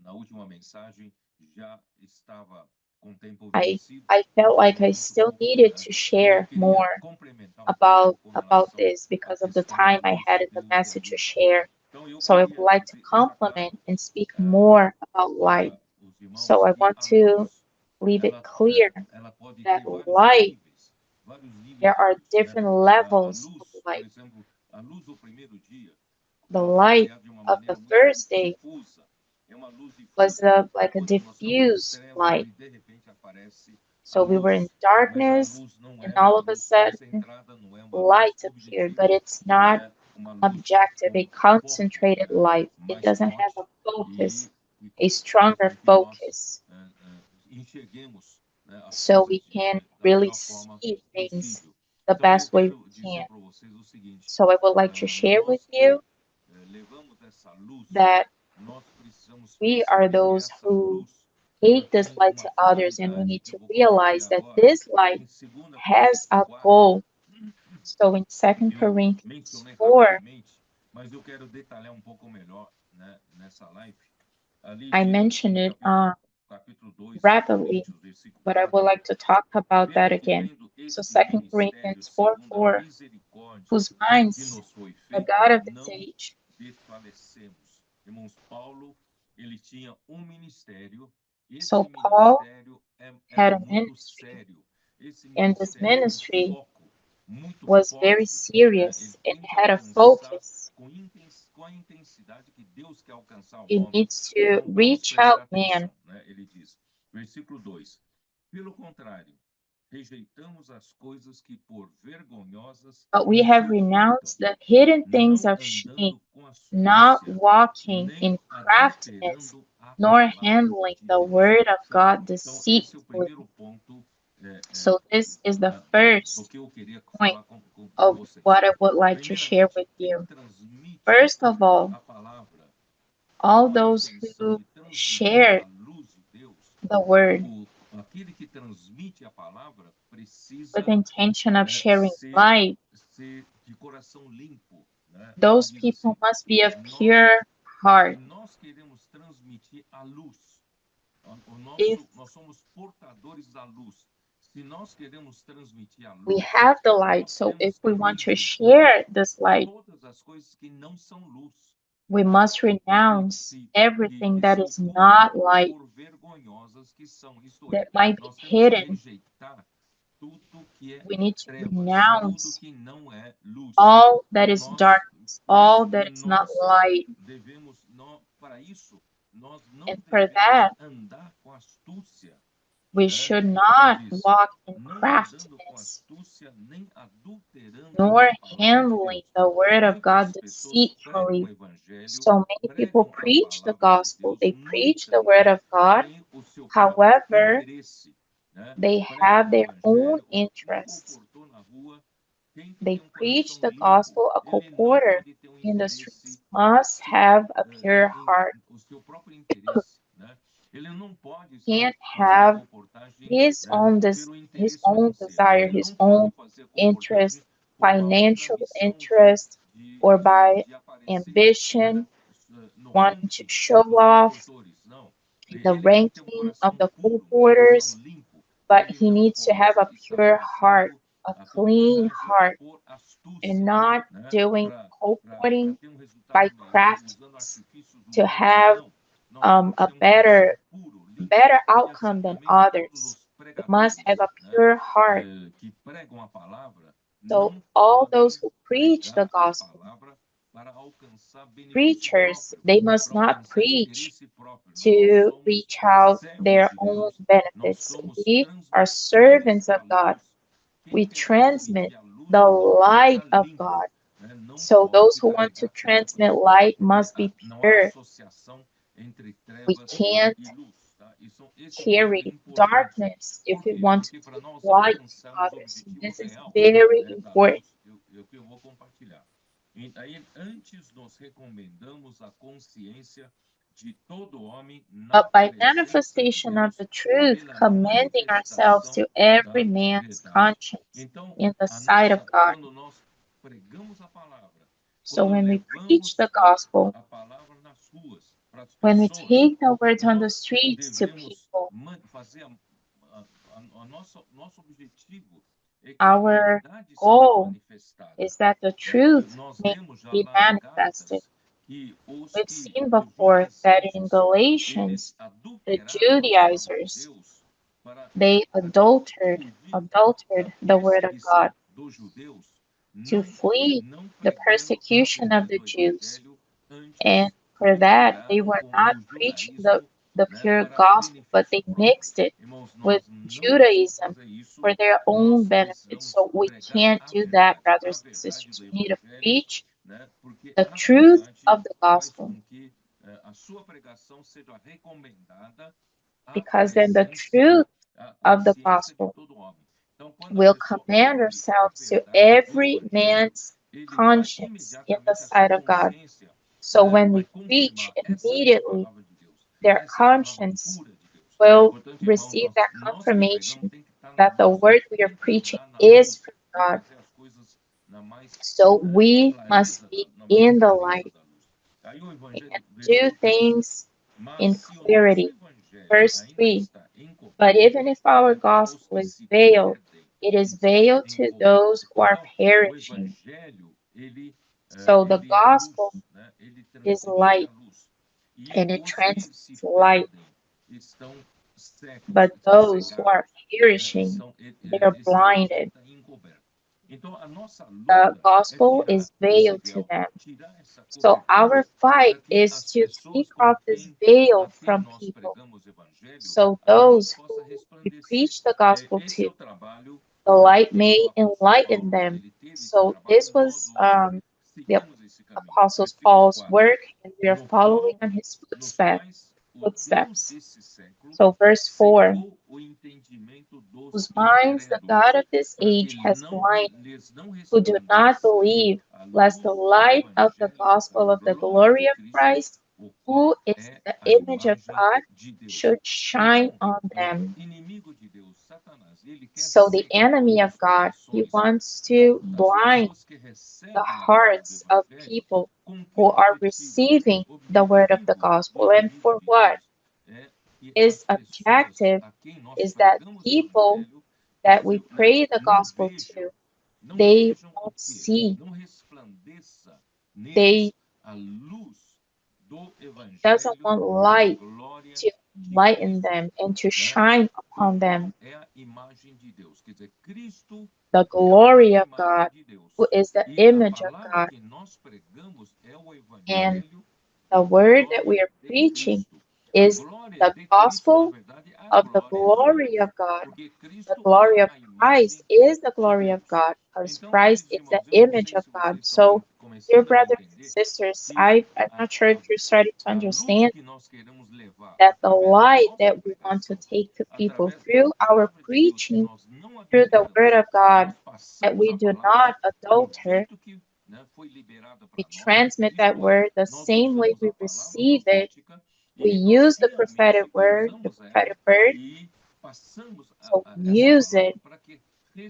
na última mensagem já estava com tempo vencido. I felt like I still needed to share more about this because of the time I had in the message to share. So I would like to complement and speak more about light. So I want to leave it clear that light, there are different levels of light. The light of the first day was like a diffused light. So we were in darkness, and all of a sudden, light appeared, but it's not objective, a concentrated light. It doesn't have a focus, a stronger focus. So we can really see things the best way we can. So I would like to share with you that we are those who take this light to others, and we need to realize that this light has a goal. So in 2 Corinthians 4, I mentioned it rapidly, but I would like to talk about that again. So 2 Corinthians 4:4, whose que minds nos foi the feito, God of this não age. desfalecemos. Irmãos, Paulo, ele tinha um ministério. Esse So Paul ministério had era a muito ministry, sério. Esse and this ministério tem ministry foco, muito was forte. very Ele serious. It tem que had a alcançar focus. com a intensidade que Deus quer alcançar o It homem. needs to Então, vamos reach prestar out man. atenção, né? Ele diz, versículo 2: Pelo contrário, rejeitamos as coisas que por vergonhosas But we nos have resultam, renounced the hidden things não of shame, andando com not astúcia, walking nem in craftiness, adulterando a nor palavra handling de the Deus. word of Sabe? God Então, esse é o deceitfully. primeiro ponto So this is the do first que eu queria point falar com of vocês. what I would like to share Primeiramente, with quem you. transmite First of all, a palavra all com a those intenção who de transmitir share a luz de Deus, the word aquele que transmite a palavra precisa with intention of sharing light, ser de coração limpo, né? those Ele diz people assim, must be of nós, pure heart. se nós queremos transmitir a luz, If nós somos portadores da luz. Se nós queremos transmitir a we luz, have the light, nós so temos if que we want to rejeitar share this light, todas as coisas que não são luz, we né? must E renounce que everything that se is ocultam not light, por vergonhosas que são. Isto é, that might be nós temos que hidden. rejeitar tudo que é We need to trevas, tudo renounce que não é luz. all that is Nós, darkness, por all isso that que is not nós light. devemos, para isso, nós não And for devemos that, andar com astúcia, we né? should Ele not diz, walk in não andando com craftiness, astúcia, nem adulterando nor a palavra de handling Deus. the word of God Muitas pessoas pregam deceitfully. o evangelho, So many people pregam a preach the palavra de gospel, Deus, they no preach the entanto, word of God. tem o seu próprio However, interesse, né? they Pregam have o their own evangelho, um interests. comportou na rua, quem que They tem um preach coração the limpo, gospel. A ele não co-porter pode ter um in the interesse streets must have a pure heart. o seu próprio interesse, né? Ele não pode só Can't fazer have comportagem his own pelo his interesse own financeiro. desire, Ele his não pode own fazer interest, comportagem por uma outra financial missão interest, or by de aparecer, ambition, no wanting to ranking show dos off comportores. Não. in the Ele tem que ter um ranking coração of the puro, um co-porters, coração limpo. but Ele he não needs to pode have a estar pure heart, fazendo a a clean comportagem heart, por and astúcia, not né? doing Para co-porting ter um resultado by melhor, usando craftiness artifícios to humanos. have Não. Nós temos que a ter um coração better puro, limpo. better E assim outcome than também todos others. os We must pregadores, have a né? pure heart. Que pregam a palavra, So não all those podem who preach the pregar a gospel, palavra para alcançar benefício preachers, próprio, they must para not alcançar preach interesse próprio. Nós to somos reach out servos their de own Deus, nós benefits. somos We are transmissores servants da of God. luz. Quem We quer transmit transmitir a luz the de Deus tem que light estar of limpo, God. né? Não So those pode who want to carregar transmit trevas, light porque must be não há pure. associação entre We trevas can't e luz, tá? Esse ponto é carry importante. darkness if Por we quê? want to Porque para give nós light to alcançarmos o others. objetivo This is real, very né, da important. luz, que eu vou compartilhar. E aí, antes nós recomendamos a consciência de todo homem na But by presença de manifestation of Deus the truth, pela commending ourselves manifestação to every da man's verdade. conscience Então, in the sight of God. quando nós pregamos a palavra, So quando when we levamos, preach the né, gospel, a palavra nas ruas para as when we pessoas, take the words on the nós streets to devemos people, fazer nosso objetivo é que our a verdade seja goal manifestada. is that the truth Nós may lemos já be lá em manifested. Gálatas que os We've que seen before that in Galatians, the adulteraram a palavra de Judaizers, Deus para they adulterated the word of God dos judeus, to flee não the pregando a persecution of verdade the do Jews. evangelho, antes And for that, they misturaram were com not o preaching judaísmo, the né, pure para gospel, but they benefício próprio. mixed it Irmãos, with nós não podemos Judaism fazer isso. for their own Nós benefit. precisamos So we pregar can't a do that, verdade, brothers a and verdade sisters. do We need to evangelho, preach né? Porque the a truth verdade of the faz gospel, com que a sua pregação seja recomendada à because then the presença, truth à of the consciência de gospel todo homem. Então, quando a will pessoa command ouve a ourselves to verdade do every evangelho, man's ele vai conscience in the imediatamente, a sua sight of God. consciência, So né, when vai we preach, confirmar, essa é a immediately palavra de Deus, their essa é a palavra conscience pura de Deus. will Portanto, irmãos, receive that nós que pregamos confirmation tem que estar na that the luz, word we tem are que preaching andar na is luz from e God. fazer as coisas na mais So we must clareza, be na in maior the clareza light da luz. Aí o evangelho, and do versículo 3, things in mas se o nosso clarity. evangelho Verse ainda 3. está But encoberto, even if our é para os gospel que is se veiled, perdem. It is veiled to those who are Então, o perishing. evangelho, So the ele é luz, gospel né? Ele is transmite light, a luz. E and it os que se transmits light. perdem estão cegos, But estão those who are cegados, né? perishing, they're Esse evangelho blinded. está encoberto. Então, a nossa The luta é gospel tirar is esse veiled to véu, them. tirar essa So cobertura, our fight para que is as to pessoas take off this a veil quem from nós people. pregamos o evangelho, So a luz those possa who we resplandecer. preach the gospel Esse é to, o trabalho the que light o may apóstolo enlighten Paulo, them. ele teve esse So trabalho this e nós was hoje the seguimos esse caminho. Apostle Versículo Paul's 4. work, and we are No following qual on his nos footsteps. quais o Deus Footsteps. desse século So verse 4, cegou o entendimento dos whose minds the God incrédulos, of this para que age has lhes blinded, não who do not resplandeça believe, a lest the luz do light of the evangelho gospel da of the glória glory de of Cristo, Christ, o who qual is é the a image of imagem God, de Deus. should shine Então, on o them. inimigo de Deus, Satanás, ele quer So the cegar enemy of os God, he corações wants to das blind pessoas que the recebem a palavra do hearts of evangelho. people Com que who are objetivo? receiving O the word of the objetivo gospel. do And inimigo for de what? Deus é que His as pessoas objective a quem nós is that pregamos o people evangelho that we não pray the não gospel vejam, to, não they vejam o won't quê? see. Não resplandeça neles They a luz do doesn't evangelho want da light glória to de enlighten Cristo, them and to né? shine O upon them. qual é a imagem de Deus. Quer dizer, Cristo The é glory a of God, imagem de Deus. who is the E a image of palavra God. que nós pregamos é o And evangelho the da word that we glória are de preaching Cristo. A is glória the de Cristo, na gospel verdade, a of the glória de glory Deus. of God. Porque The Cristo glory é of a Christ imagem is the de glory of Deus. God, because Então, Christ queridos is the irmãos, eu não image sei of se God. vocês So, estão dear começando a brothers and entender sisters, que I'm not sure if you're starting to a luz understand que nós queremos levar that the através da light nossa that we want to pregação, take to people através da through our palavra de Deus que preaching, nós não through the word adulteramos, of God, nós that passamos we a do palavra not do adulter, jeito que foi liberada we para nós. transmit that Isto é, word the nós same way usamos we a palavra receive it. profética We e nós use the prophetic fielmente word, usamos ela e passamos so we essa use palavra it para que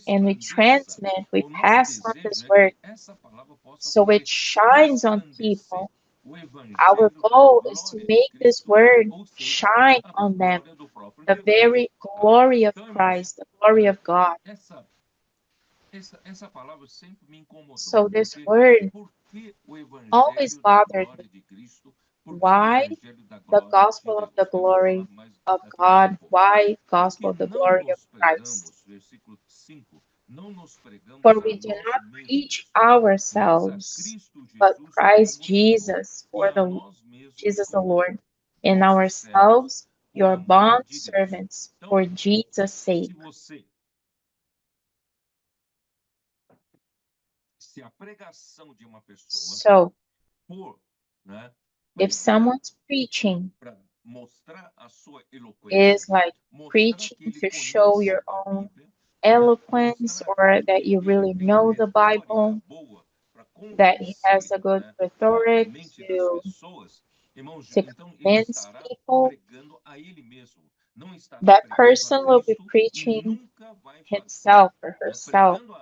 and we resplandeça. transmit, we O nosso pass on desejo this é word que essa palavra possa so it fazer shines on resplandecer people. o Our evangelho da goal is to glória de make this Cristo, word ou seja, shine a on them, glória do próprio the Deus. very Tá? glory of Então, irmãos, Christ, the glory of God. essa palavra sempre me incomodou. So this Porque word por que o always evangelho da bothered glória me. de Cristo? Por que o Why evangelho da the glória de gospel of the Deus? Eu vou glory falar mais of daqui a God? pouco. Why gospel Porque of the não glory of nos Christ? pregamos, versículo 5, não nos pregamos For a we do nós not preach mesmos, mas a ourselves, Cristo but Jesus Christ como Senhor, Jesus, e for a the nós mesmos Jesus the como Lord, and vossos servos, ourselves por your amor bond de Deus. servants Então, for Jesus' sake. se você, se a pregação de uma pessoa So for, né, if pregar someone's preaching para mostrar a sua eloquência, is like mostrar preaching que ele to show conhece your a own Bíblia, eloquence mostrar or que that you ele really tem know the retórica Bible, boa para that he has convencer, a good né, rhetoric a mente das to pessoas, irmãos, to então ele convince estará people, pregando a ele mesmo, não estará that pregando a person will be Cristo e preaching nunca vai fazer, himself or né, herself. pregando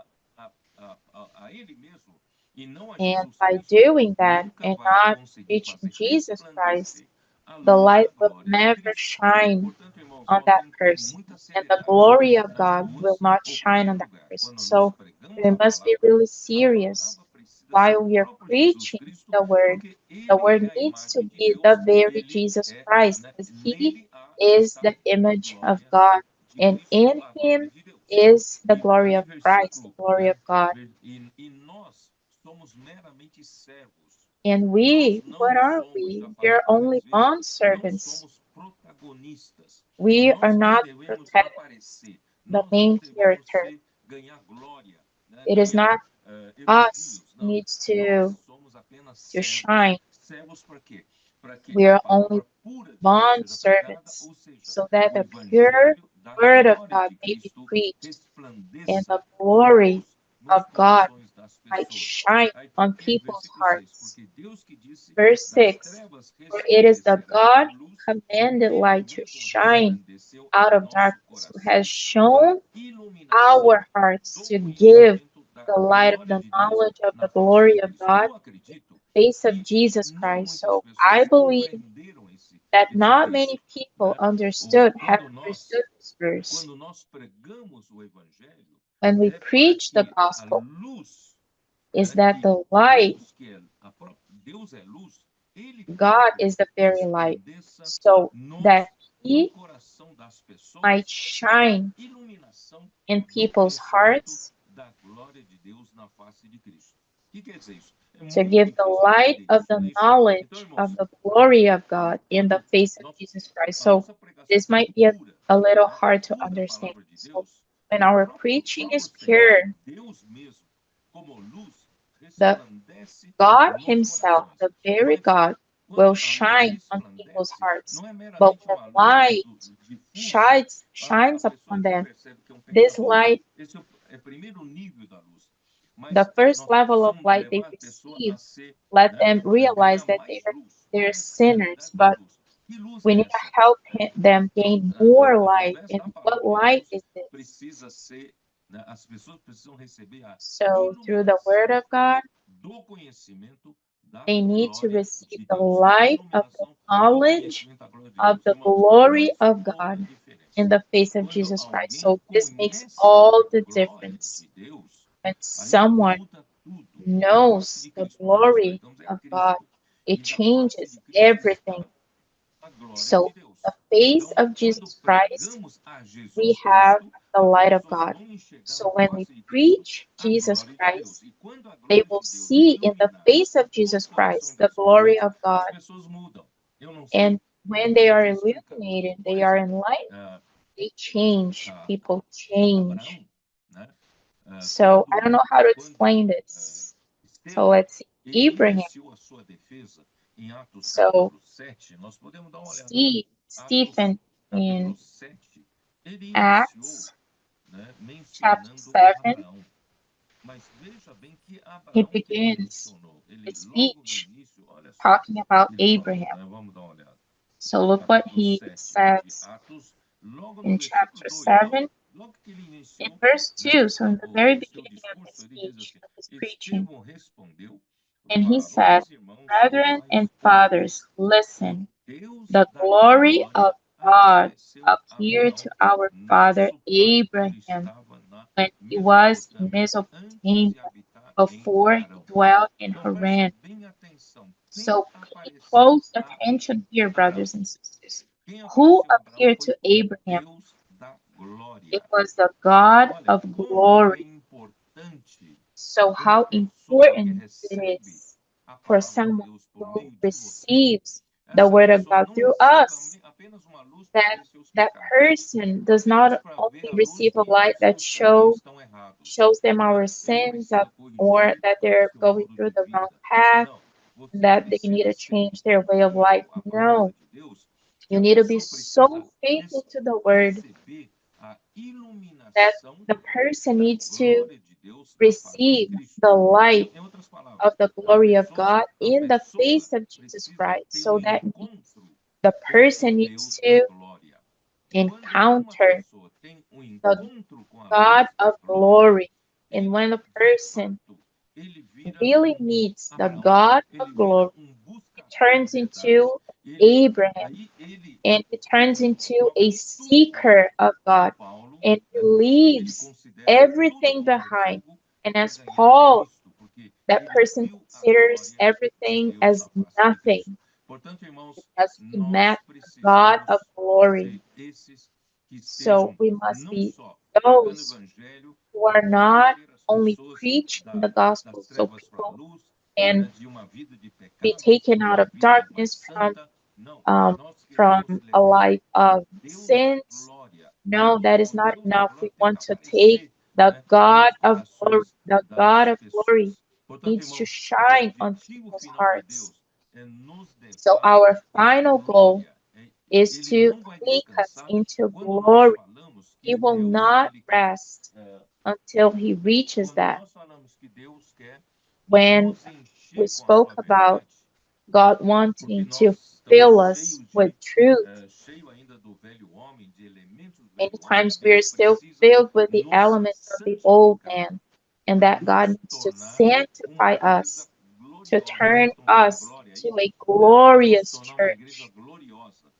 a ele mesmo e não a And Jesus by Cristo, doing that nunca and vai not conseguir preaching fazer Jesus Christ, resplandecer a the luz light da will glória de never Cristo. shine Portanto, irmãos, on nós that temos que ter person, muita and the seriedade glory of nas God will ruas not ou shine qualquer on that lugar. person. Quando nós So pregamos we a must be palavra, really a serious palavra precisa ser while o we are próprio Jesus preaching Cristo, the word. porque The ele word é a needs to imagem de be the Deus, very ele Jesus é, Christ, né, because he nele is está the a image of glória God, de and Cristo, in a glória him de Deus. is the E glory aí, of Christ, the versículo, glory né, of God. e nós somos meramente servos. And Nós we, não what are somos, já we? We falei are aqui only várias vezes, bond não servants. somos protagonistas. We are Nós não not devemos protect aparecer. the Nós não main devemos character. ganhar glória, né? It is Ganhar not us elogios. Não. needs Nós somos apenas to servos. shine. Servos para quê? Para que We a are only palavra pura de Deus bond seja pregada, servants, ou seja, so that o the pure evangelho da word of glória God de may be Cristo preached, and resplandeça the com glory luz nos of God corações das might pessoas. shine Aí on porque, people's versículo 6, hearts. porque Deus que disse, Verse das 6, trevas for it is the resplandecerá a God luz, commanded ele light to mesmo shine resplandeceu out em of nosso darkness, who has coração para shown a iluminação our do hearts to give conhecimento da the light of glória the de Deus knowledge of na the face glory de of Cristo. God, Eu acredito face of que Jesus não Christ. muitas So I pessoas believe compreenderam that esse not texto, many people né? understood, have Quando nós understood this verse. quando nós pregamos o evangelho, When we é para preach the que a gospel, luz, is né, that e the light, Deus que é Deus é luz, ele God próprio is the very light, resplandeça so that no He coração das pessoas might shine iluminação in do people's conhecimento hearts da glória de Deus na face de Cristo. O que quer dizer isso? É to muito give the difícil light entender of isso, the não é isso? knowledge Então, irmãos, of the glory of God in the quando face of nós, Jesus Christ. a So nossa pregação this for might be pura, a little né, hard to pura understand. palavra de So Deus, when o our próprio preaching is Senhor, pure, Deus mesmo, como luz, the resplandece God nos Himself, corações. the very Porque God, quando will a luz shine on people's resplandece, hearts. não é But meramente when uma luz light difusa. shines A pessoa upon não them, percebe que é um this pequeno. light, Esse é o primeiro nível da luz. the Mas first nós level of precisamos light they levar a pessoa receive, a ser, let né, them realize ganhar that mais luz, they're mais sinners, claridade na but luz. Que luz we é need to essa? help É, them então, gain more light. através And da what palavra de light Deus, is this? precisa ser, né, as pessoas precisam receber a So through the Word iluminação of God, do conhecimento da they need to glória receive de the Deus. A light of the iluminação do knowledge conhecimento da glória de of Deus. the Irmãos, glory faz of toda a God diferença. in the face of Quando Jesus Christ. alguém So this makes conhece all a the glória difference. de Deus, When aí someone muda tudo. É a face knows de the Cristo. Quando nós glory pregamos é of God, Cristo. it E da face changes de Cristo everything. está a glória So de Deus. the face Então, of quando Jesus Christ, pregamos a we Jesus have Cristo, the as light of pessoas God. vão enxergar So na when we face de Cristo preach a Jesus glória de Deus. Christ, E quando a they glória will de Deus see in the ilumina face of os Jesus corações Christ the das glory pessoas, of God. as pessoas mudam. Eu não And sei when they are como te explicar. illuminated, Por they are exemplo, enlightened, they change. ah, People change. Abraão, né? So I don't know how to explain Quando this. So Estevão, let's see. ele Abraham. iniciou a sua defesa em Atos So capítulo 7, nós podemos dar uma olhada lá. Stephen Capítulo in 7, ele iniciou, Acts né, chapter mencionando 7, Abraão. Mas veja bem que he Abraão que ele begins mencionou. Ele his logo no speech início, olha só, talking about ele falou, Abraham. né? Vamos dar uma olhada. So look what Capítulo he 7 de says Atos, logo no in versículo chapter 2, 7, logo que ele in iniciou, verse né, 2, so in the very o seu beginning of his discurso, ele diz speech, assim: of his preaching, Estevão respondeu, and he said, varões, irmãos e Brethren pais and fathers, todos, o listen, Deus the da glory of glória God apareceu a appeared to Abraão, our father nosso pai, quando Abraham estava na when he was in Mesopotâmia, antes Mesopotamia, de habitar em before he Harão. dwelt in Então presta Haran. bem atenção. Quem So pay apareceu close a attention here, Abraão? brothers and sisters. Quem Who apareceu a Abraão appeared foi to o Abraham? Deus da glória. It was the God Olha of como é glory. importante So uma how pessoa que important it recebe is a for palavra de someone Deus por who meio de você. receives the Essa word of pessoa God não through recebe us, apenas uma luz para that ver seus that pecados, person does apenas not para only ver a receive luz a e ver light se that os caminhos estão errados. shows them our Né? Ele sins precisa or corrigir that o they're seu going modo through de the wrong vida. path, Não, você that they need precisa to ser change their way of fiel life. à palavra No, de Deus, que you a need to be pessoa so precisa faithful to the word receber a that iluminação the person da needs to glória de Deus na face de receive Cristo. the light Em outras palavras, of the a glory of pessoa, God a in the pessoa face of Jesus precisa Christ. ter So that encontro the com person o needs Deus da to glória. Quando uma encounter pessoa tem the encontro com a God luz da of glória, glory. And ele, when the de person fato, ele vira really meets the Abraão, God of ele vira glory, it buscador turns de verdades. into Ele, Abraham, aí ele and it turns into joga a tudo fora. seeker of God, Paulo, and he né, ele leaves considera everything tudo como behind. fogo And para as ganhar Paul, Cristo, porque that ele person viu a considers glória de everything Deus as na face de nothing Cristo. Portanto, irmãos, because he nós met the God precisamos of glory. ser esses que So estejam we must não be só pregando o those evangelho who are para not trazer as only pessoas preaching the das gospel, so trevas para a people luz, can né, de uma vida de be pecado taken para out uma of vida mais darkness santa. Não, nós from queremos a levar life of Deus da sins. glória. No, Olha that is só, not Deus da enough. glória We tem que want to take aparecer, the né, God nos of glory. corações The God das of glory pessoas. Portanto, needs to irmãos, o shine on objetivo people's final de hearts. Deus é nos So levar our à final goal glória. is Ele to não vai take us descansar into quando nós glory. falamos He que will Deus not ele quer rest until he reaches quando that. nós falamos que Deus quer When nos we encher com a spoke sua about verdade, God porque wanting to nós fill estamos us with truth, cheio ainda do velho homem, de elementos do many velho homem, times we are Deus still precisa filled with the nos elements of the old santificar man, and para that God nos needs to tornar uma sanctify igreja us, to gloriosa. turn Nós estamos na us glória to aí, a né? Para nos glorious tornar uma igreja church. gloriosa.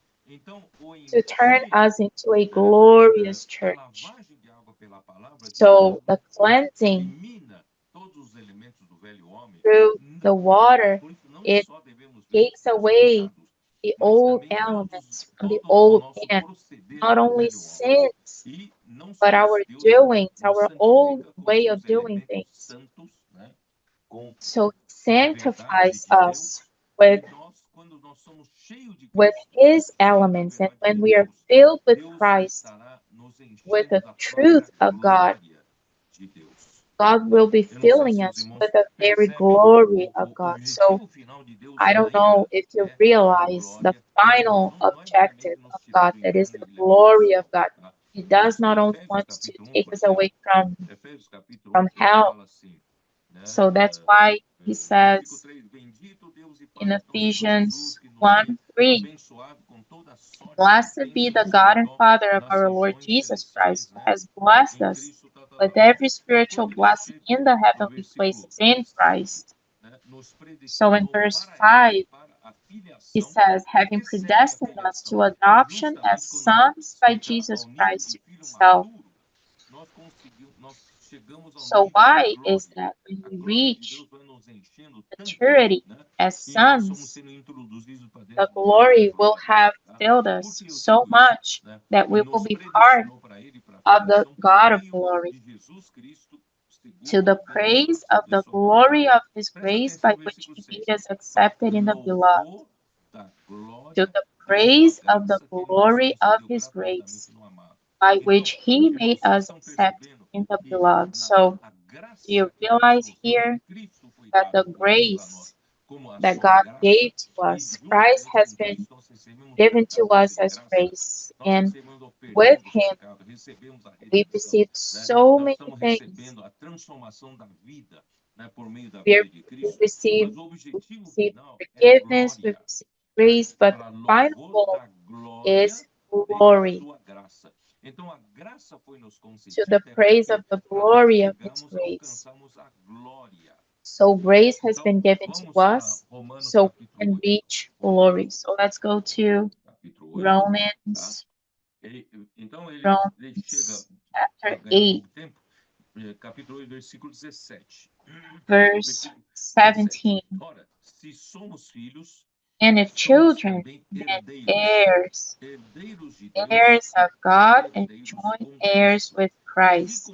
to turn us into a glorious church. So the cleansing through the water, it takes away the old elements from the old man, not only sins, but our doings, our old way of doing things. So he sanctifies us with his elements, and when we are filled with Christ, with the truth of God, God will be filling us with the very glory of God. So I don't know if you realize the final objective of God, that is the glory of God. He does not only want to take us away from hell. So that's why he says in Ephesians 1:3, "Blessed be the God and Father of our Lord Jesus Christ, who has blessed us with every spiritual blessing in the heavenly places in Christ." So in verse 5, he says, "Having predestined us to adoption as sons by Jesus Christ to himself." So why is that when we reach maturity as sons, the glory will have filled us so much that we will be part of the God of glory, to the praise of the glory of his grace by which he made us accepted in the beloved. To the praise of the glory of his grace by which he made us accepted in the beloved. So do you realize here that the grace that God gave to us, Christ has been given to us as grace, and with him we received so many things. We received forgiveness, we received grace, but the final goal is glory, to the praise of the glory of his grace. So grace has been given to us so we can reach glory. So let's go to Romans chapter 8, verse 17. And if children, then heirs, heirs of God and joint heirs with Christ,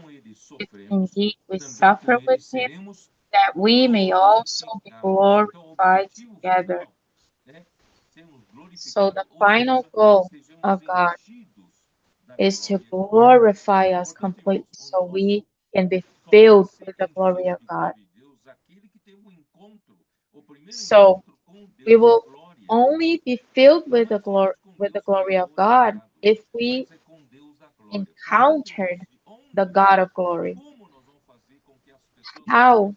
if indeed we suffer with him, that we may also be glorified together. So the final goal of God is to glorify us completely so we can be filled with the glory of God. So we will only be filled with the glory of God if we encountered the God of glory. How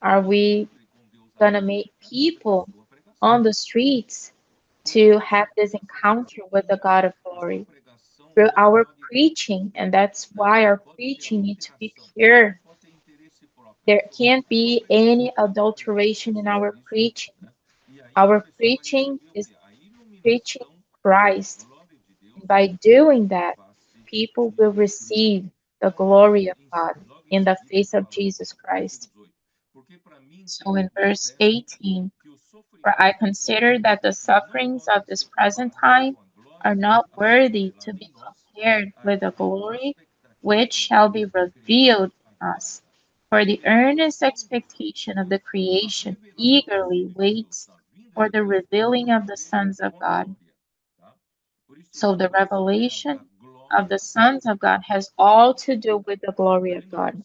are we gonna make people on the streets to have this encounter with the God of glory? Through our preaching, and that's why our preaching needs to be pure. There can't be any adulteration in our preaching. Our preaching is preaching Christ. And by doing that, people will receive the glory of God in the face of Jesus Christ. So in verse 18, "For I consider that the sufferings of this present time are not worthy to be compared with the glory which shall be revealed in us. For the earnest expectation of the creation eagerly waits for the revealing of the sons of God." So the revelation of the sons of God has all to do with the glory of God.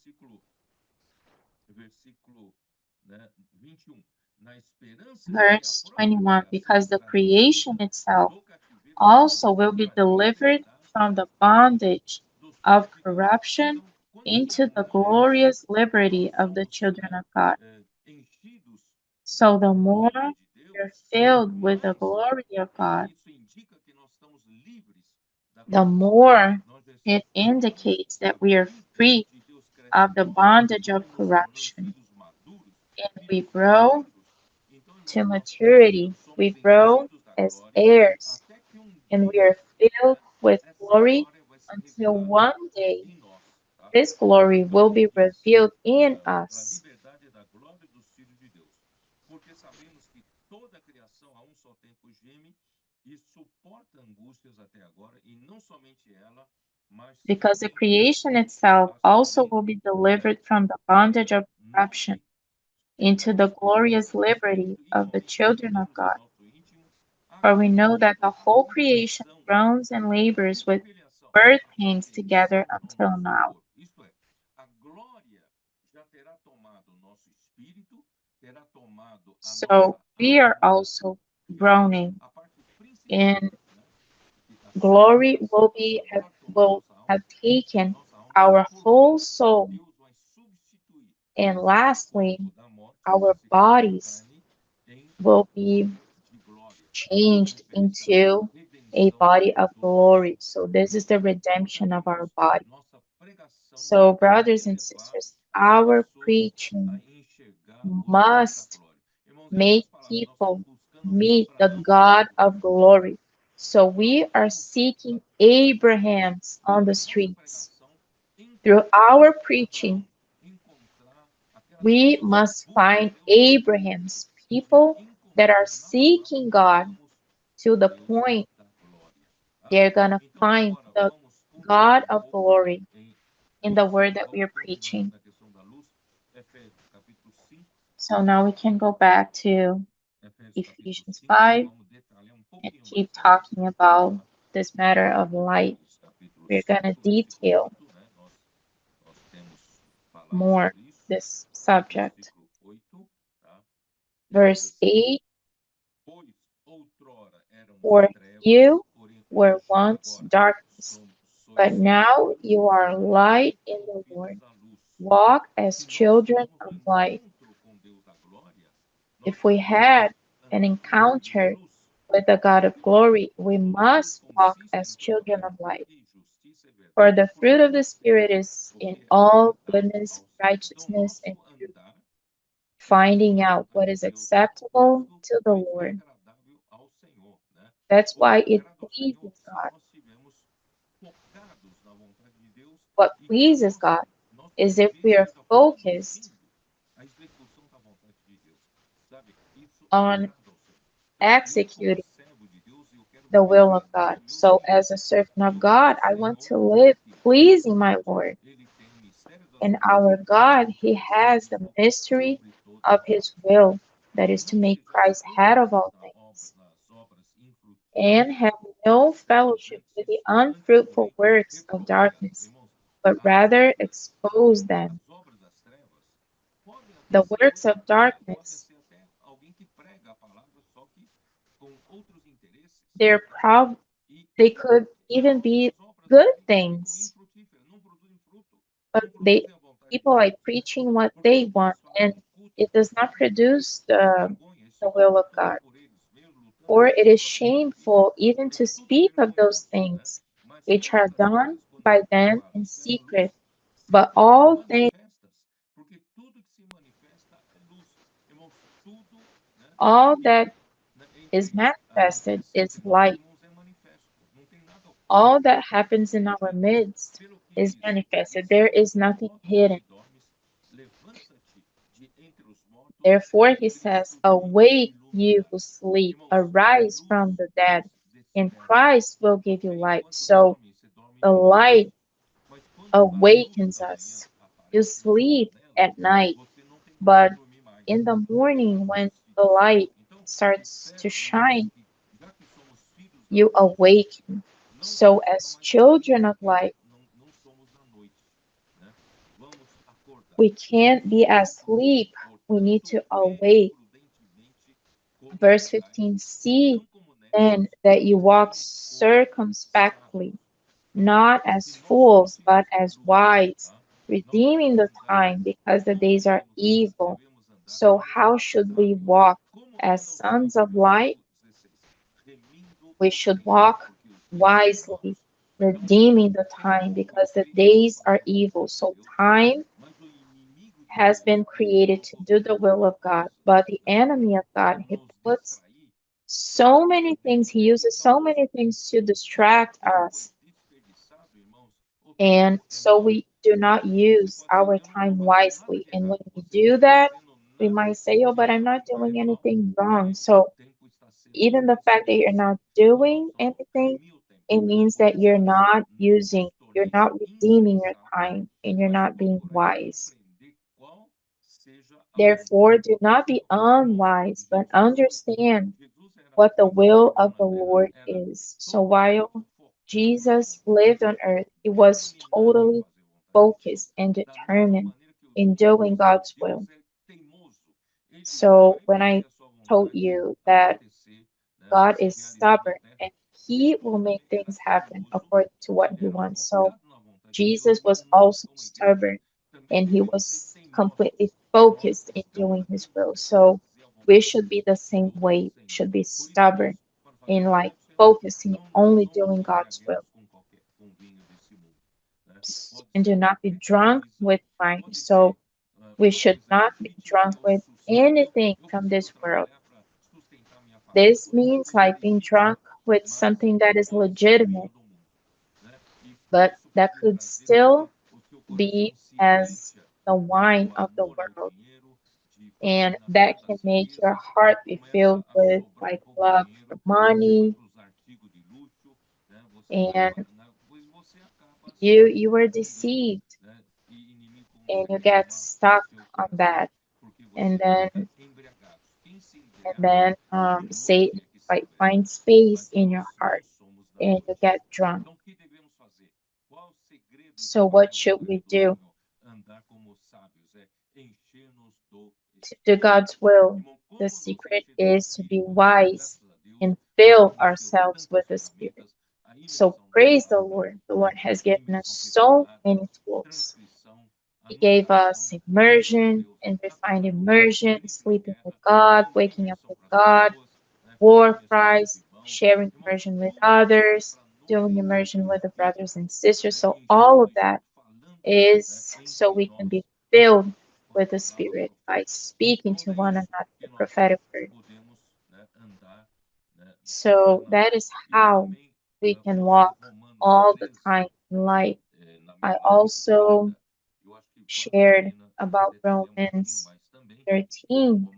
Verse 21, "Because the creation itself also will be delivered from the bondage of corruption into the glorious liberty of the children of God." So the more you're filled with the glory of God, the more it indicates that we are free of the bondage of corruption. And we grow to maturity. We grow as heirs and we are filled with glory until one day this glory will be revealed in a us. liberdade da glória dos filhos de Deus. Porque sabemos que toda a criação a um só tempo geme e suporta angústias até agora, e não somente ela, mas Because the também creation itself also will be delivered from the bondage of corruption into the glorious liberty of the children of God. For we know that the whole creation groans and labors with birth pains together until now. Isto é, a glória já terá tomado o nosso espírito, terá tomado a So nossa we are alma, also groaning, a parte principal, and que está glory sendo will have taken our whole soul, Deus vai substituir and esse lastly, corpo da morte, our esse corpo bodies da carne, em will be de glória. changed into a body of glory. So this is the redemption of our body. Nossa pregação So, brothers deve and levar sisters, as our pessoas preaching a enxergar o Deus da must glória. Irmãos, em make outras palavras, nós people estamos buscando meet the Abraão, God of glory. So we are seeking Abrahams on the streets. Through our preaching, encontrar aquelas we pessoas must que buscam find Deus Abrahams, people that are seeking God to the point da glória. they're gonna Então find agora the vamos God of glory em in the word Efésios, that we are vamos continuar preaching. na questão da luz, Efésios capítulo 5, So now we can go back to Efésios capítulo Ephesians 5, 5 vamos detalhar and pouquinho keep mais talking about this matter of light. Efésios capítulo We're 5, gonna versículo detail 8, né? Nós temos falado more sobre isso, this subject. versículo 8, tá? Verse 8, Pois outrora éramos for trevas, you porém were hoje, once agora, darkness, sois but now you are light in the Lord. convidos à luz. Walk as Se nós children tivemos of um light. encontro com Deus da glória, nós If we had an andamos encounter em luz. with the God of glory, we must walk as children of light. For the fruit of the Spirit is in all goodness, righteousness, and truth, finding out what is acceptable to the Lord. That's why it pleases God. What pleases God is if we are focused on executing the will of God. So, as a servant of God, I want to live pleasing my Lord. And our God, He has the mystery of His will, that is to make Christ head of all things, and have no fellowship with the unfruitful works of darkness, but rather expose them. The works of darkness, they could even be good things, but people are preaching what they want, and it does not produce the will of God. For it is shameful even to speak of those things which are done by them in secret. But all things, all that is manifested is light. All that happens in our midst is manifested. There is nothing hidden. Therefore, he says, awake, you who sleep, arise from the dead, and Christ will give you light. So the light awakens us. You sleep at night, but in the morning, when the light starts to shine, you awaken. So, as children of light, we can't be asleep. We need to awake. Verse 15, see then that you walk circumspectly, not as fools, but as wise, redeeming the time because the days are evil. So how should we walk as sons of light? We should walk wisely, redeeming the time because the days are evil. So time has been created to do the will of God, but the enemy of God, he puts so many things, he uses so many things to distract us. And so we do not use our time wisely. And when we do that, we might say, oh, but I'm not doing anything wrong. So even the fact that you're not doing anything, it means that you're not redeeming your time and you're not being wise. Therefore, do not be unwise, but understand what the will of the Lord is. So while Jesus lived on earth, he was totally focused and determined in doing God's will. So when I told you that God is stubborn and he will make things happen according to what he wants. So Jesus was also stubborn and he was completely focused in doing his will. So we should be the same way. We should be stubborn in like focusing only doing God's will. And do not be drunk with wine. So we should not be drunk with anything from this world. This means like being drunk with something that is legitimate, but that could still be as the wine of the world. And that can make your heart be filled with like love for money, and you were deceived and you get stuck on that. And then Satan like finds space in your heart and you get drunk. So what should we do? To do God's will. The secret is to be wise and fill ourselves with the Spirit. So praise the Lord. The Lord has given us so many tools. He gave us immersion and refined immersion, sleeping with God, waking up with God, war cries, sharing immersion with others, doing immersion with the brothers and sisters. So all of that is so we can be filled with the Spirit by speaking to one another the prophetic word. So that is how we can walk all the time in life. I also shared about Romans 13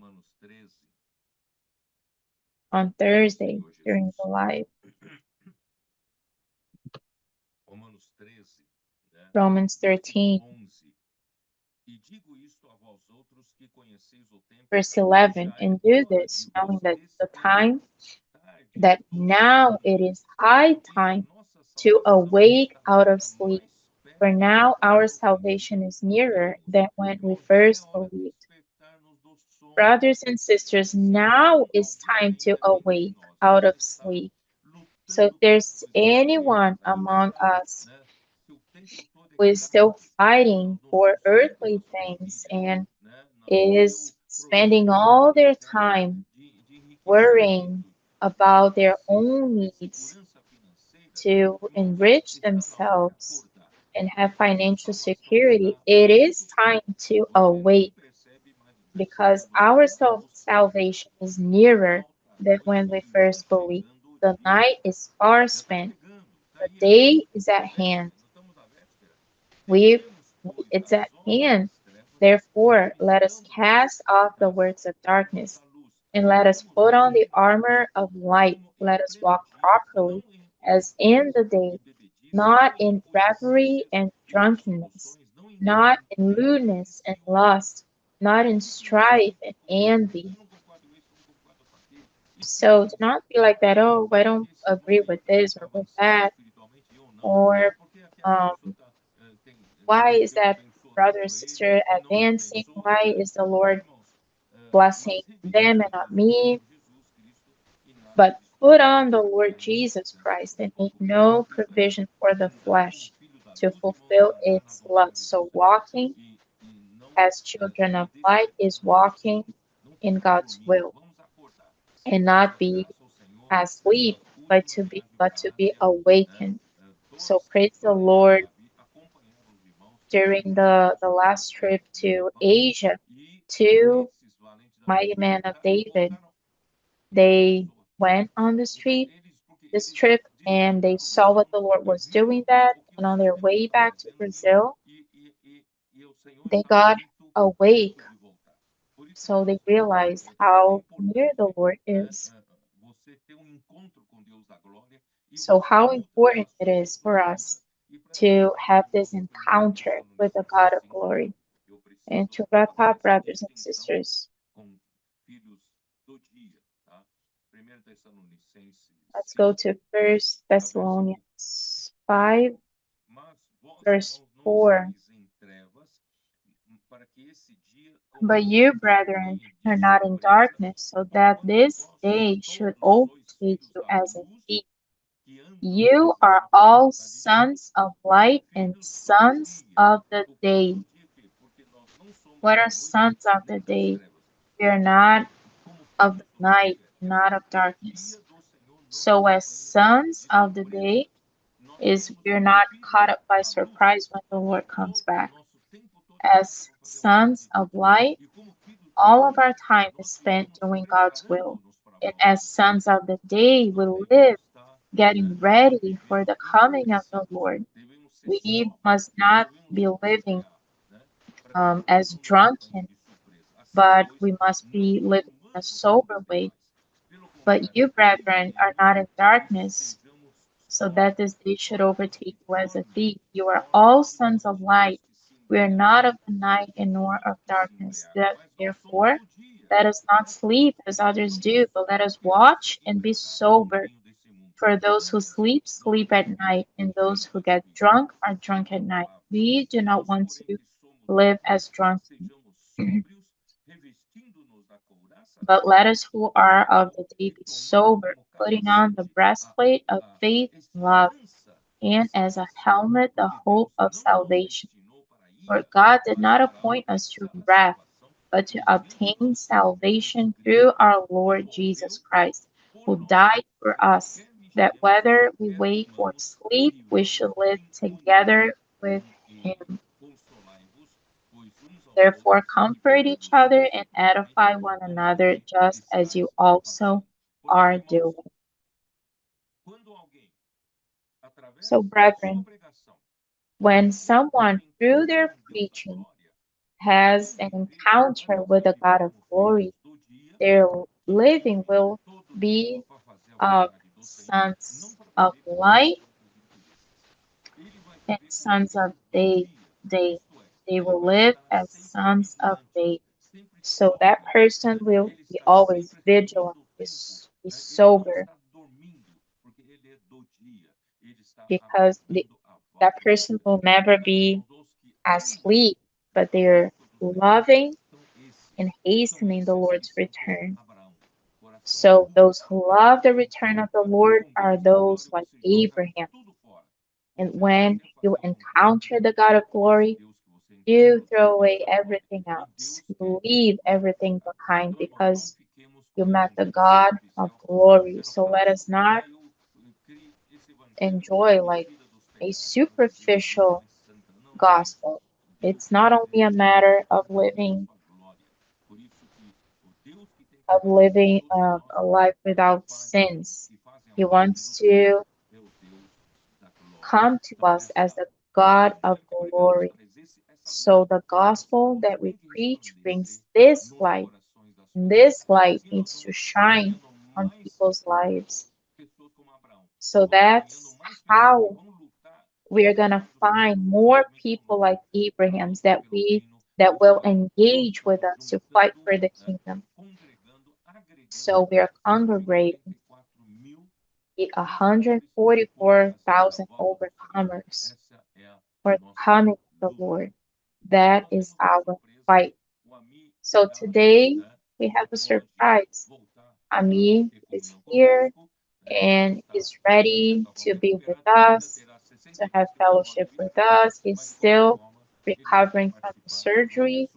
on Thursday during the live. Romans 13, verse 11, and do this, knowing that the time, that now it is high time to awake out of sleep, for now our salvation is nearer than when we first believed. Brothers and sisters, now is time to awake out of sleep. So if there's anyone among us who is still fighting for earthly things and is spending all their time worrying about their own needs to enrich themselves and have financial security, it is time to awake because our salvation is nearer than when we first believed. The night is far spent, the day is at hand. It's at hand. Therefore, let us cast off the works of darkness and let us put on the armor of light. Let us walk properly as in the day, not in revelry and drunkenness, not in lewdness and lust, not in strife and envy. So do not be like that, oh, I don't agree with this or with that, or why is that brother or sister advancing? Why is the Lord blessing them and not me? But put on the Lord Jesus Christ and make no provision for the flesh to fulfill its lusts. So walking as children of light is walking in God's will and not be asleep, but to be awakened. So praise the Lord. During the last trip to Asia, two mighty men of David, they went on the street, this trip, and they saw what the Lord was doing that, and on their way back to Brazil, they got awake, so they realized how near the Lord is. So how important it is for us to have this encounter with the God of glory. And to wrap up, brothers and sisters, let's go to 1 Thessalonians 5, verse 4. But you, brethren, are not in darkness, so that this day should overtake you as a thief. You are all sons of light and sons of the day. What are sons of the day? We are not of the night, not of darkness. So as sons of the day is we're not caught up by surprise when the Lord comes back. As sons of light, all of our time is spent doing God's will. And as sons of the day, we live getting ready for the coming of the Lord. We must not be living as drunken, but we must be living in a sober way. But you, brethren, are not in darkness, so that this day should overtake you as a thief. You are all sons of light. We are not of the night and nor of darkness. Therefore, let us not sleep as others do, but let us watch and be sober. For those who sleep, sleep at night, and those who get drunk are drunk at night. We do not want to live as drunken, but let us who are of the day be sober, putting on the breastplate of faith and love, and as a helmet the hope of salvation. For God did not appoint us to wrath, but to obtain salvation through our Lord Jesus Christ, who died for us, that whether we wake or sleep, we should live together with him. Therefore, comfort each other and edify one another, just as you also are doing. So, brethren, when someone through their preaching has an encounter with the God of glory, their living will be of sons of light and sons of day. They will live as sons of day. So that person will be always vigilant, be sober, because that person will never be asleep, but they're loving and hastening the Lord's return. So those who love the return of the Lord are those like Abraham. And when you encounter the God of glory, you throw away everything else. You leave everything behind because you met the God of glory. So let us not enjoy like a superficial gospel. It's not only a matter of living a life without sins. He wants to come to us as the God of glory. So the gospel that we preach brings this light, and this light needs to shine on people's lives. So that's how we are going to find more people like Abraham's that will engage with us to fight for the kingdom. So we are congregating 144,000 overcomers for the coming of the Lord. That is our fight. So today we have a surprise. Ami is here and is ready to be with us, to have fellowship with us. He's still recovering from the surgery,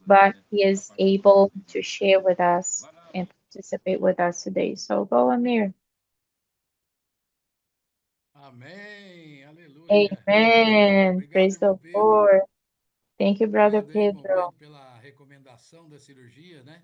but he is able to share with us and participate with us today. So go, Amir. Amém, aleluia. Amen. Obrigado, Praise the irmão Pedro. Lord. Thank you, Brother Obrigado aí, irmão Pedro. Pedro, pela recomendação da cirurgia, né?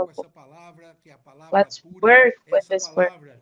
com novo. essa palavra, que é a palavra Let's pura. work with Essa this word. palavra,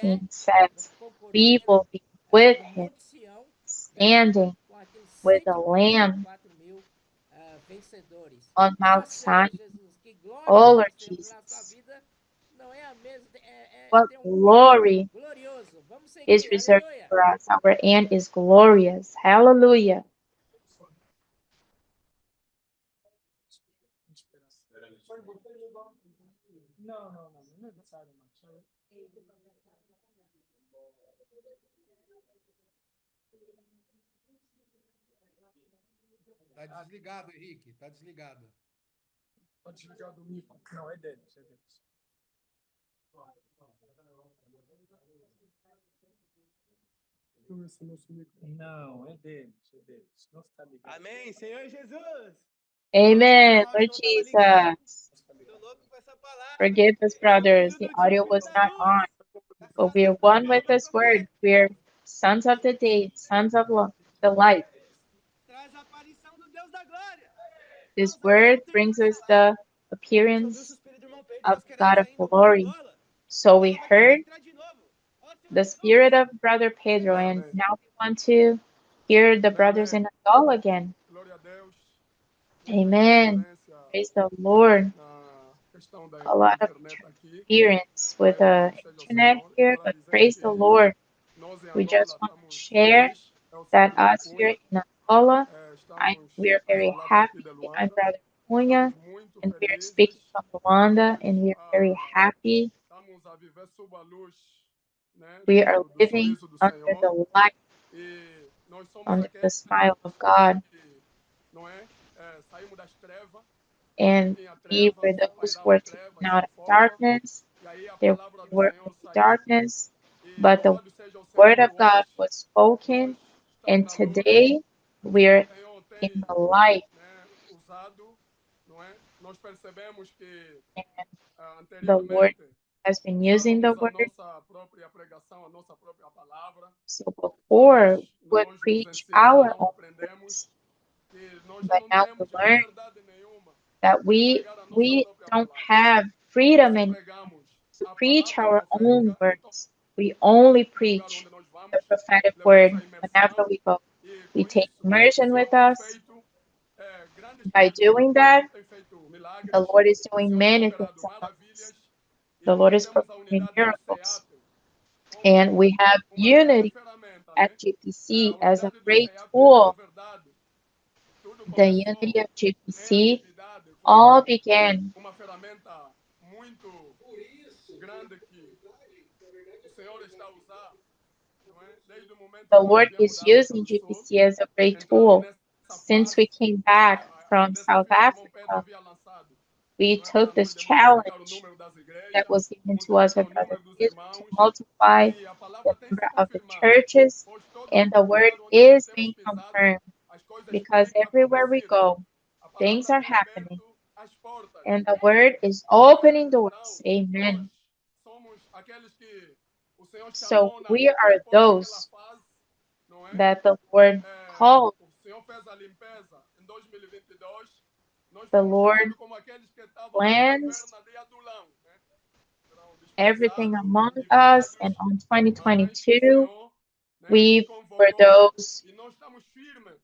17 says, "We will be with him, standing with the Lamb vencedores. on Mount Senhor Sinai. Jesus, que glória Oh, que Lord nós temos na tua Jesus, vida. Não é a mesma, what tem um fruto glory glorioso. Vamos is seguir, reserved aleluia. for us. Our end is glorious. Hallelujah. Não é necessário, não. Tá desligado, Henrique. Tá desligado. Tá desligado o mico. Não, é deles, é deles. Não, é deles, é deles. Não está ligado. Amém, Senhor Jesus. Amen, O áudio Lord não tava ligado. Jesus. Tô louco com essa palavra. Forgive us, brothers. The audio was not on, but we are one with this word. We are sons of the day, sons of the light. Traz a aparição do Deus da glória. This word brings us the appearance of God of glory. So we heard the spirit of Brother Pedro, and now we want to hear the brothers in Angola again. Glória a Deus. Amen. Praise the Lord. Na questão da A lot of internet aqui. experience with the internet here, but praise the Lord. Nós em We just Angola want to estamos share felizes. É o that Senhor us here in Angola, estamos we are a very falar happy. daqui de I'm Luanda. Brother Cunha, Estamos muito and we are felizes. speaking from Luanda, and we are very happy. Estamos a viver sob a luz, né, We are do living sorriso do under Senhor. the light, E nós somos under the aqueles smile of God. que, não é? Saímos das trevas. And Tinha we treva, were só those who pairava were taken trevas, out só of forma. darkness. E aí a There palavra do were Senhor in saiu. darkness, E but the louvado seja o word Senhor of God hoje. was spoken, Nós and estamos na luz. today O we're Senhor in tem, the light. né, usado, não é? Nós percebemos que And the Lord anteriormente has been using the usávamos a word. nossa própria pregação, a nossa própria palavra. So before we Mas would nós nos preach our ensinamos, own aprendemos words, que nós já but não now we temos learn liberdade nenhuma that de we pregar a nossa we própria don't palavra. have Nós freedom só in pregamos to a preach palavra our own profética em words. We only todo lugar preach onde nós the vamos, prophetic levamos word a whenever imersão we go. e We com take isso immersion o Senhor with tem us. feito grandes By coisas. doing O that, Senhor tem feito the milagres. Lord is O doing Senhor tem many operado things among us. maravilhas. E The Lord nós is temos a performing unidade do miracles. SEAP como And we have uma grande unity ferramenta, at né? GPC A as a unidade do great SEAP, na tool. verdade, tudo The começou unity of em GPC atividade all com began. uma ferramenta muito grande que o Senhor está a usar, não é? Desde o momento The que nós Lord viemos is da África using do Sul, GPC as a great entramos tool. nessa Since we fase came que back o from South desafio que o irmão Pedro Africa, havia lançado, we não é? took Para this nós de multiplicar o challenge número das igrejas, that was given to us by multiplicar o Brother número dos Pedro to irmãos, multiply e a the palavra tem se number of the confirmado, churches, pois todo and the word lugar onde nós is temos being pisado, confirmed as coisas because têm everywhere we acontecido. go, A things palavra are tem happening, aberto as portas. and the word is opening doors. Então, Amen. nós somos aqueles que o Senhor So chamou we are depois daquela those fase, não é? that the Lord called. O Senhor fez a limpeza em 2022. Nós The fomos Lord chamados como aqueles que estavam na cleansed caverna de Adulão, né? Eram everything dispersados, among us, endividados, and on mas o 2022, Senhor, né, nos we were convocou those e nós estamos firmes.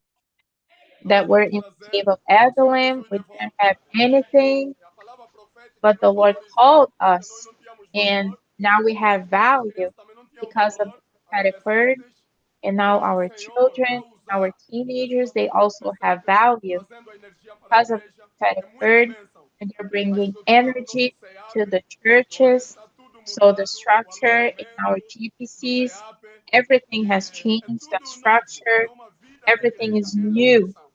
Nós that were vamos in the trazer cave of o Senhor Adullam. Jesus We de didn't volta. have anything, E a palavra profética but the nos Lord valorizou called porque nós us, não tínhamos and valor. now we E have as nossas value crianças também não tinham because of valor, the prophetic word. adolescentes. And E now hoje o our Senhor está a children, our usar teenagers, pessoas they como also have Giuseppe, value trazendo a energia para a because of the igreja. prophetic É muita word, bênção. and they're A bringing estrutura do nosso energy SEAP, to the não é? churches. Está tudo So the mudado, o structure in our alojamento do GPCs, SEAP. everything has É changed. The tudo novo. É structure, uma vida de everything igreja is em new. ressurreição.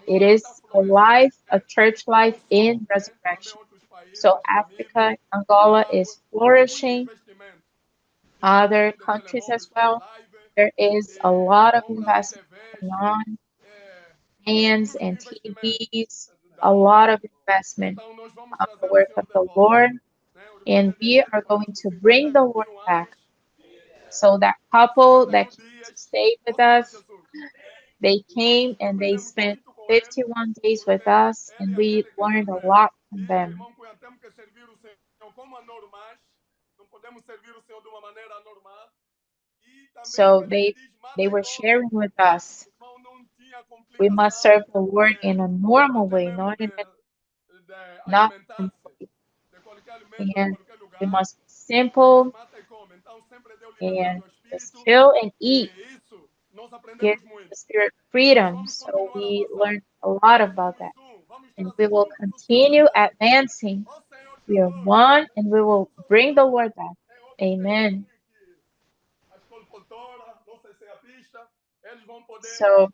It Angola está a is a florescer, life, a né? church E não life só, in né? Também resurrection. outros países, So Namíbia, Africa, Angola Zimbábue, is há muito flourishing. investimento. Other Importação de countries as telemóveis para well. live, There is a lot of compra de investment TVs, going on, hands muito and investimento TVs, da a lot África. of investment Então nós vamos on the trazer o work of Senhor de the volta. Lord, Né? O irmão and Pedro we disse are que going parece to por bring the Lord 51 back. anos, So that couple that 51 came to dias. stay with Ó Senhor us, Jesus, they came nós and they aprendemos spent muito com ele, 51 days with porque us, ele and é we aquele que learned a sempre lot from diz, o them. irmão Cunha, temos que servir o Senhor como anormais, não podemos servir o Senhor de uma maneira anormal. E também So aquele que diz, mata they e were come. sharing with us O irmão não We must serve the Lord in a normal way, not simply. And we must be simple and just chill and eat. Give the Spirit freedom. So we learned a lot about that. And we will continue advancing. We are one and we will bring the Lord back. Amen. So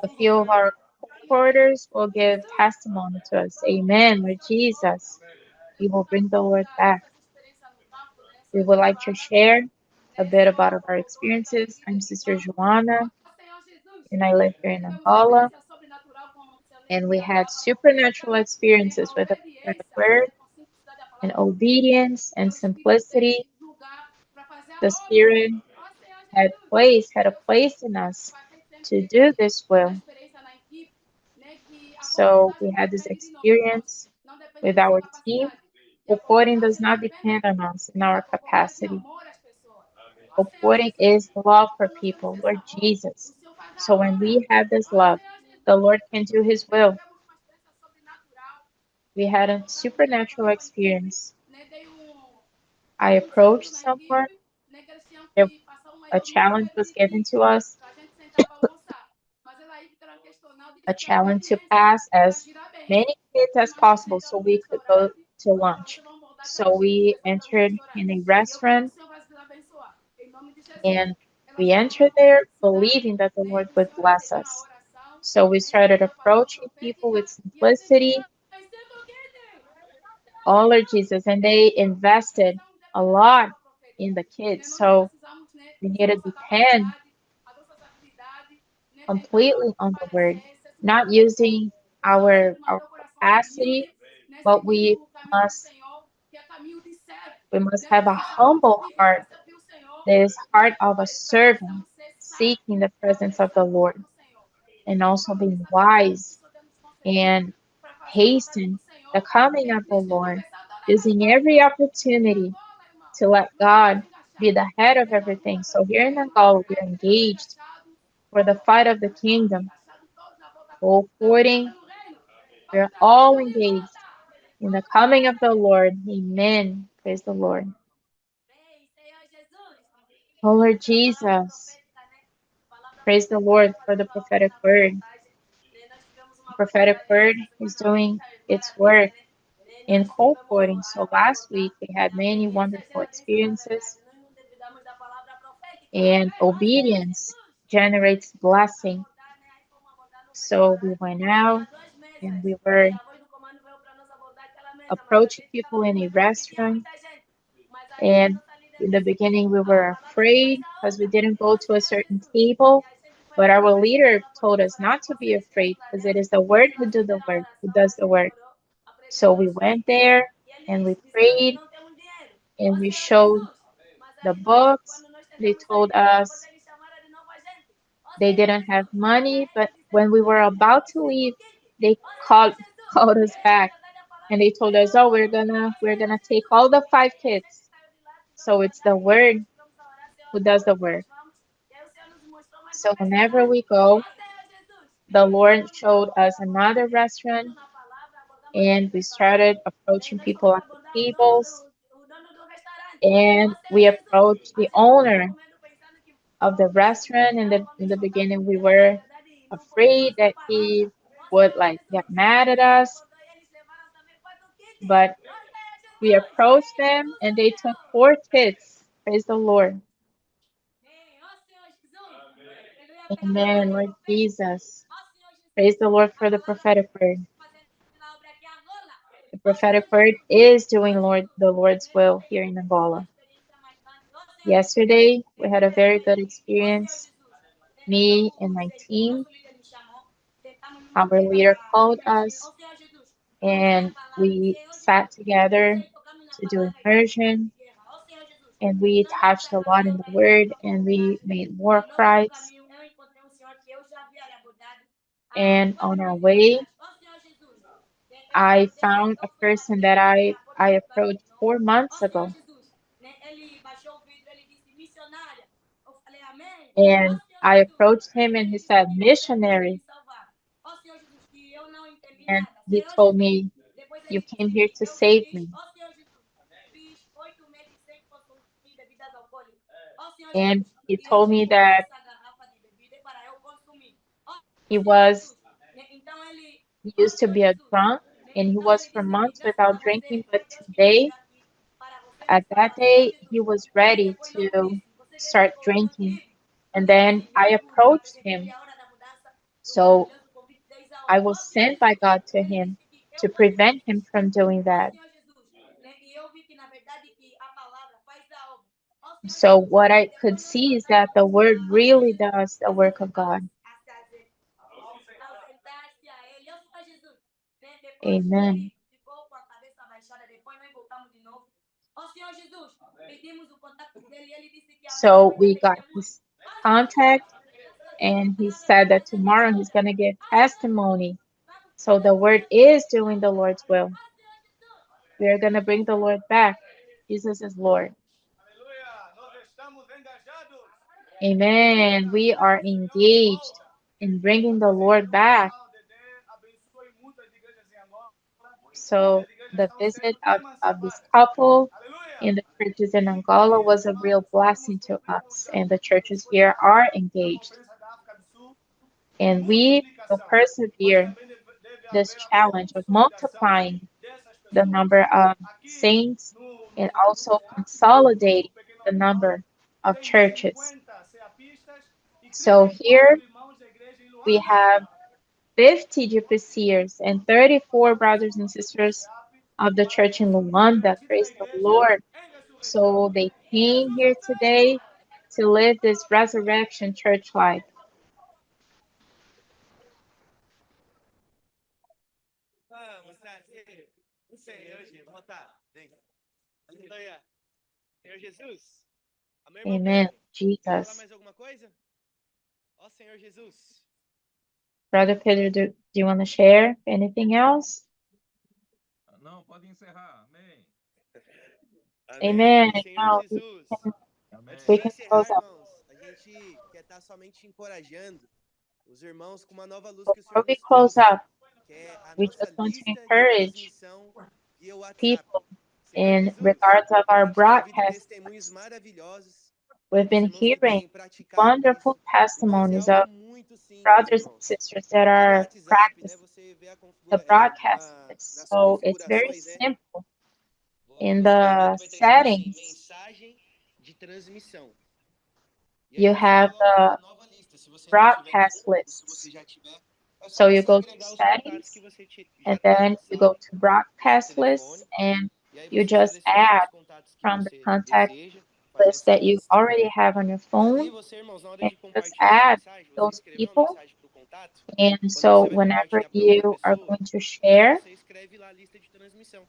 a few of our supporters will give testimony to us. Amen. Lord Jesus, we will bring the Lord back. We would like to share a bit about our experiences. I'm Sister Joanna, and I live here in Angola. And we had supernatural experiences with the prophetic word and obedience and simplicity. The Spirit had a place in us to do this will. So we had this experience with our team. Reporting does not depend on us in our capacity. Reporting is love for people, Lord Jesus. So when we have this love, the Lord can do His will. We had a supernatural experience. I approached someone. A challenge was given to us, a challenge to pass as many kids as possible so we could go to lunch. So we entered in a restaurant and we entered there believing that the Lord would bless us. So we started approaching people with simplicity. Oh, Lord Jesus, and they invested a lot in the kids. So we need to depend completely on the word, not using our capacity, but we must have a humble heart, this heart of a servant, seeking the presence of the Lord, and also being wise and hasten the coming of the Lord, using every opportunity to let God be the head of everything. So here in Angola, we're engaged for the fight of the kingdom. Full 40, we're all engaged in the coming of the Lord. Amen. Praise the Lord. Oh, Lord Jesus. Praise the Lord for the prophetic word. The prophetic word is doing its work in cohorting. So last week we had many wonderful experiences, and obedience generates blessing. So we went out and we were approaching people in a restaurant, and in the beginning we were afraid because we didn't go to a certain table, but our leader told us not to be afraid because it is the word who does the work. So we went there and we prayed and we showed the books. They told us they didn't have money, but when we were about to leave, they called us back and they told us, "Oh, we're gonna take all the 5 kids." So it's the word who does the work. So whenever we go, the Lord showed us another restaurant and we started approaching people at the tables, and we approached the owner of the restaurant. In the beginning we were afraid that he would get mad at us, but we approached them and they took 4 kids. Praise the Lord. Amen, Lord Jesus. Praise the Lord for the prophetic word. The prophetic word is doing the Lord's will here in Angola. Yesterday, we had a very good experience. Me and my team, our leader called us and we sat together to do immersion, and we touched a lot in the word and we made war cries. And on our way, I found a person that I approached 4 months ago. And I approached him and he said, missionary. And he told me, you came here to save me. And he told me that he was he used to be a drunk and he was for months without drinking, but today, at that day, he was ready to start drinking. And then I approached him. So I was sent by God to him to prevent him from doing that. So what I could see is that the word really does the work of God. Amen. So we got his contact and he said that tomorrow he's going to give testimony. So the word is doing the Lord's will. We are going to bring the Lord back. Jesus is Lord. Amen. We are engaged in bringing the Lord back. So the visit of this couple in the churches in Angola was a real blessing to us, and the churches here are engaged. And we will persevere this challenge of multiplying the number of saints and also consolidating the number of churches. So here we have 50 GPCers and 34 brothers and sisters of the church in Luanda. Praise the Lord. So they came here today to live this resurrection church life. Vamos trazer o Senhor de volta. Aleluia. Senhor Jesus. Amém, irmão Amen. Pedro? Quer falar Jesus. mais alguma coisa? Ó Senhor Jesus. Brother Pedro, do you want to share anything else? Não, pode encerrar. Amém. Amen. Senhor Now Jesus. Amém. we Antes de can encerrar, close up. irmãos, a gente quer estar somente encorajando os irmãos com uma nova luz que o Before Senhor we nos close trouxe, up, que é a we nossa just want to lista de encourage transmissão via WhatsApp. people Senhor in Jesus, regards of a our gente tem ouvido broadcast. testemunhos maravilhosos We've dos been irmãos que hearing têm praticado wonderful isso. Irmãos, é testimonies algo of muito simples, brothers and irmãos. sisters that Pelo are WhatsApp, né, practicing você vê a the broadcast list. nas So it's very configurações, né? simple in Você vai ver the que vai ter escrito assim, settings. mensagem de transmissão. E You aí você have coloca lá the a nova lista, se você não tiver broadcast nenhum, ou se lists. você já tiver, é só So you você go to agregar os contatos que settings você já and tem no then you go WhatsApp, to no seu broadcast lists telefone, and e aí you você just seleciona add os contatos que from the você contact deseja fazer list essa that you lista. already have on your E ali phone você, irmãos, na hora and de just compartilhar a add mensagem, você those escrever uma people. mensagem para o contato, And quando so você vai whenever compartilhar para outra you are pessoa, going to aí share, você escreve lá a lista de transmissão.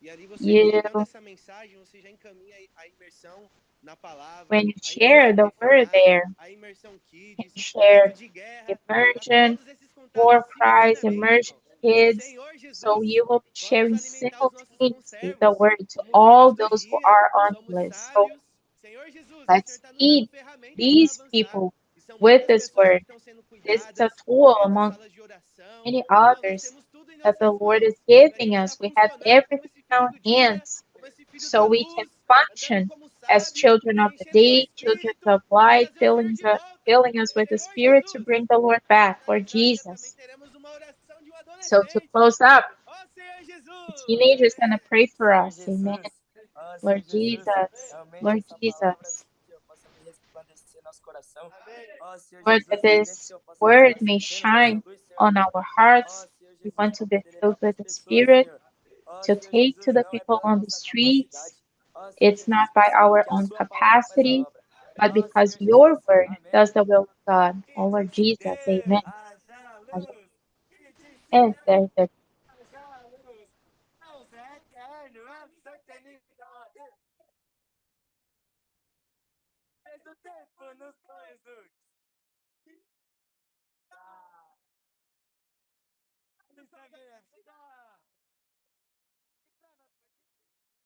E ali você you colocando essa mensagem, você já encaminha a imersão na palavra, when you a share imersão the word refinada, there, a imersão you kids, grito share de guerra, para immersion, todos esses war contatos cries, simultaneamente, immersion irmãos. kids. Senhor So Jesus, you will be vamos sharing alimentar os nossos simultaneously the conservos. word to Somos all filhos do those who dia, are on the somos list. So sábios. Senhor Jesus, o Senhor let's está nos dando feed ferramentas para these avançar. people E são with muitas this pessoas que word. estão sendo This is a cuidadas tool nas among salas de oração. many Irmãos, nós others temos tudo em that the nossas Lord mãos is para a giving gente estar us. We have funcionando como everything esse in filho our do dia, hands como esse filho da so we can luz, andando function como as sábio, children se of the enchendo do day, children Espírito of para light, trazer o Senhor de volta. filling us with the Senhor Spirit to Jesus, bring the Lord na back, Lord finalizada também Jesus. teremos uma oração de um So to adolescente. close up, Ó Senhor the Jesus! teenager is going to pray for Senhor us. Amen. Jesus. Ó Senhor Lord Jesus. Jesus. Realmente Lord essa palavra, Jesus. Senhor, possa me resplandecer nosso coração. Ó Senhor Lord, that Jesus, permite, this Senhor, possa word may resplandecer na nossa shine luz, Senhor. on our Ó hearts. Senhor We Jesus, want to para be poder levar filled para with as the pessoas, Spirit Senhor. Ó to Senhor take to Jesus, the não é people pela on the nossa streets. capacidade. Ó Senhor It's Jesus, not by mas sim our porque a own sua palavra faz a capacity, obra. but Ó because Senhor your Jesus, word amém. does the will of God. Oh Que Lord disse Jesus, amen. Deus, haja luz. Que disse And Deus, there's haja luz. Deus é eterno, absolutamente. Fez o tempo nos sonhos do... Ah, isso é verdade.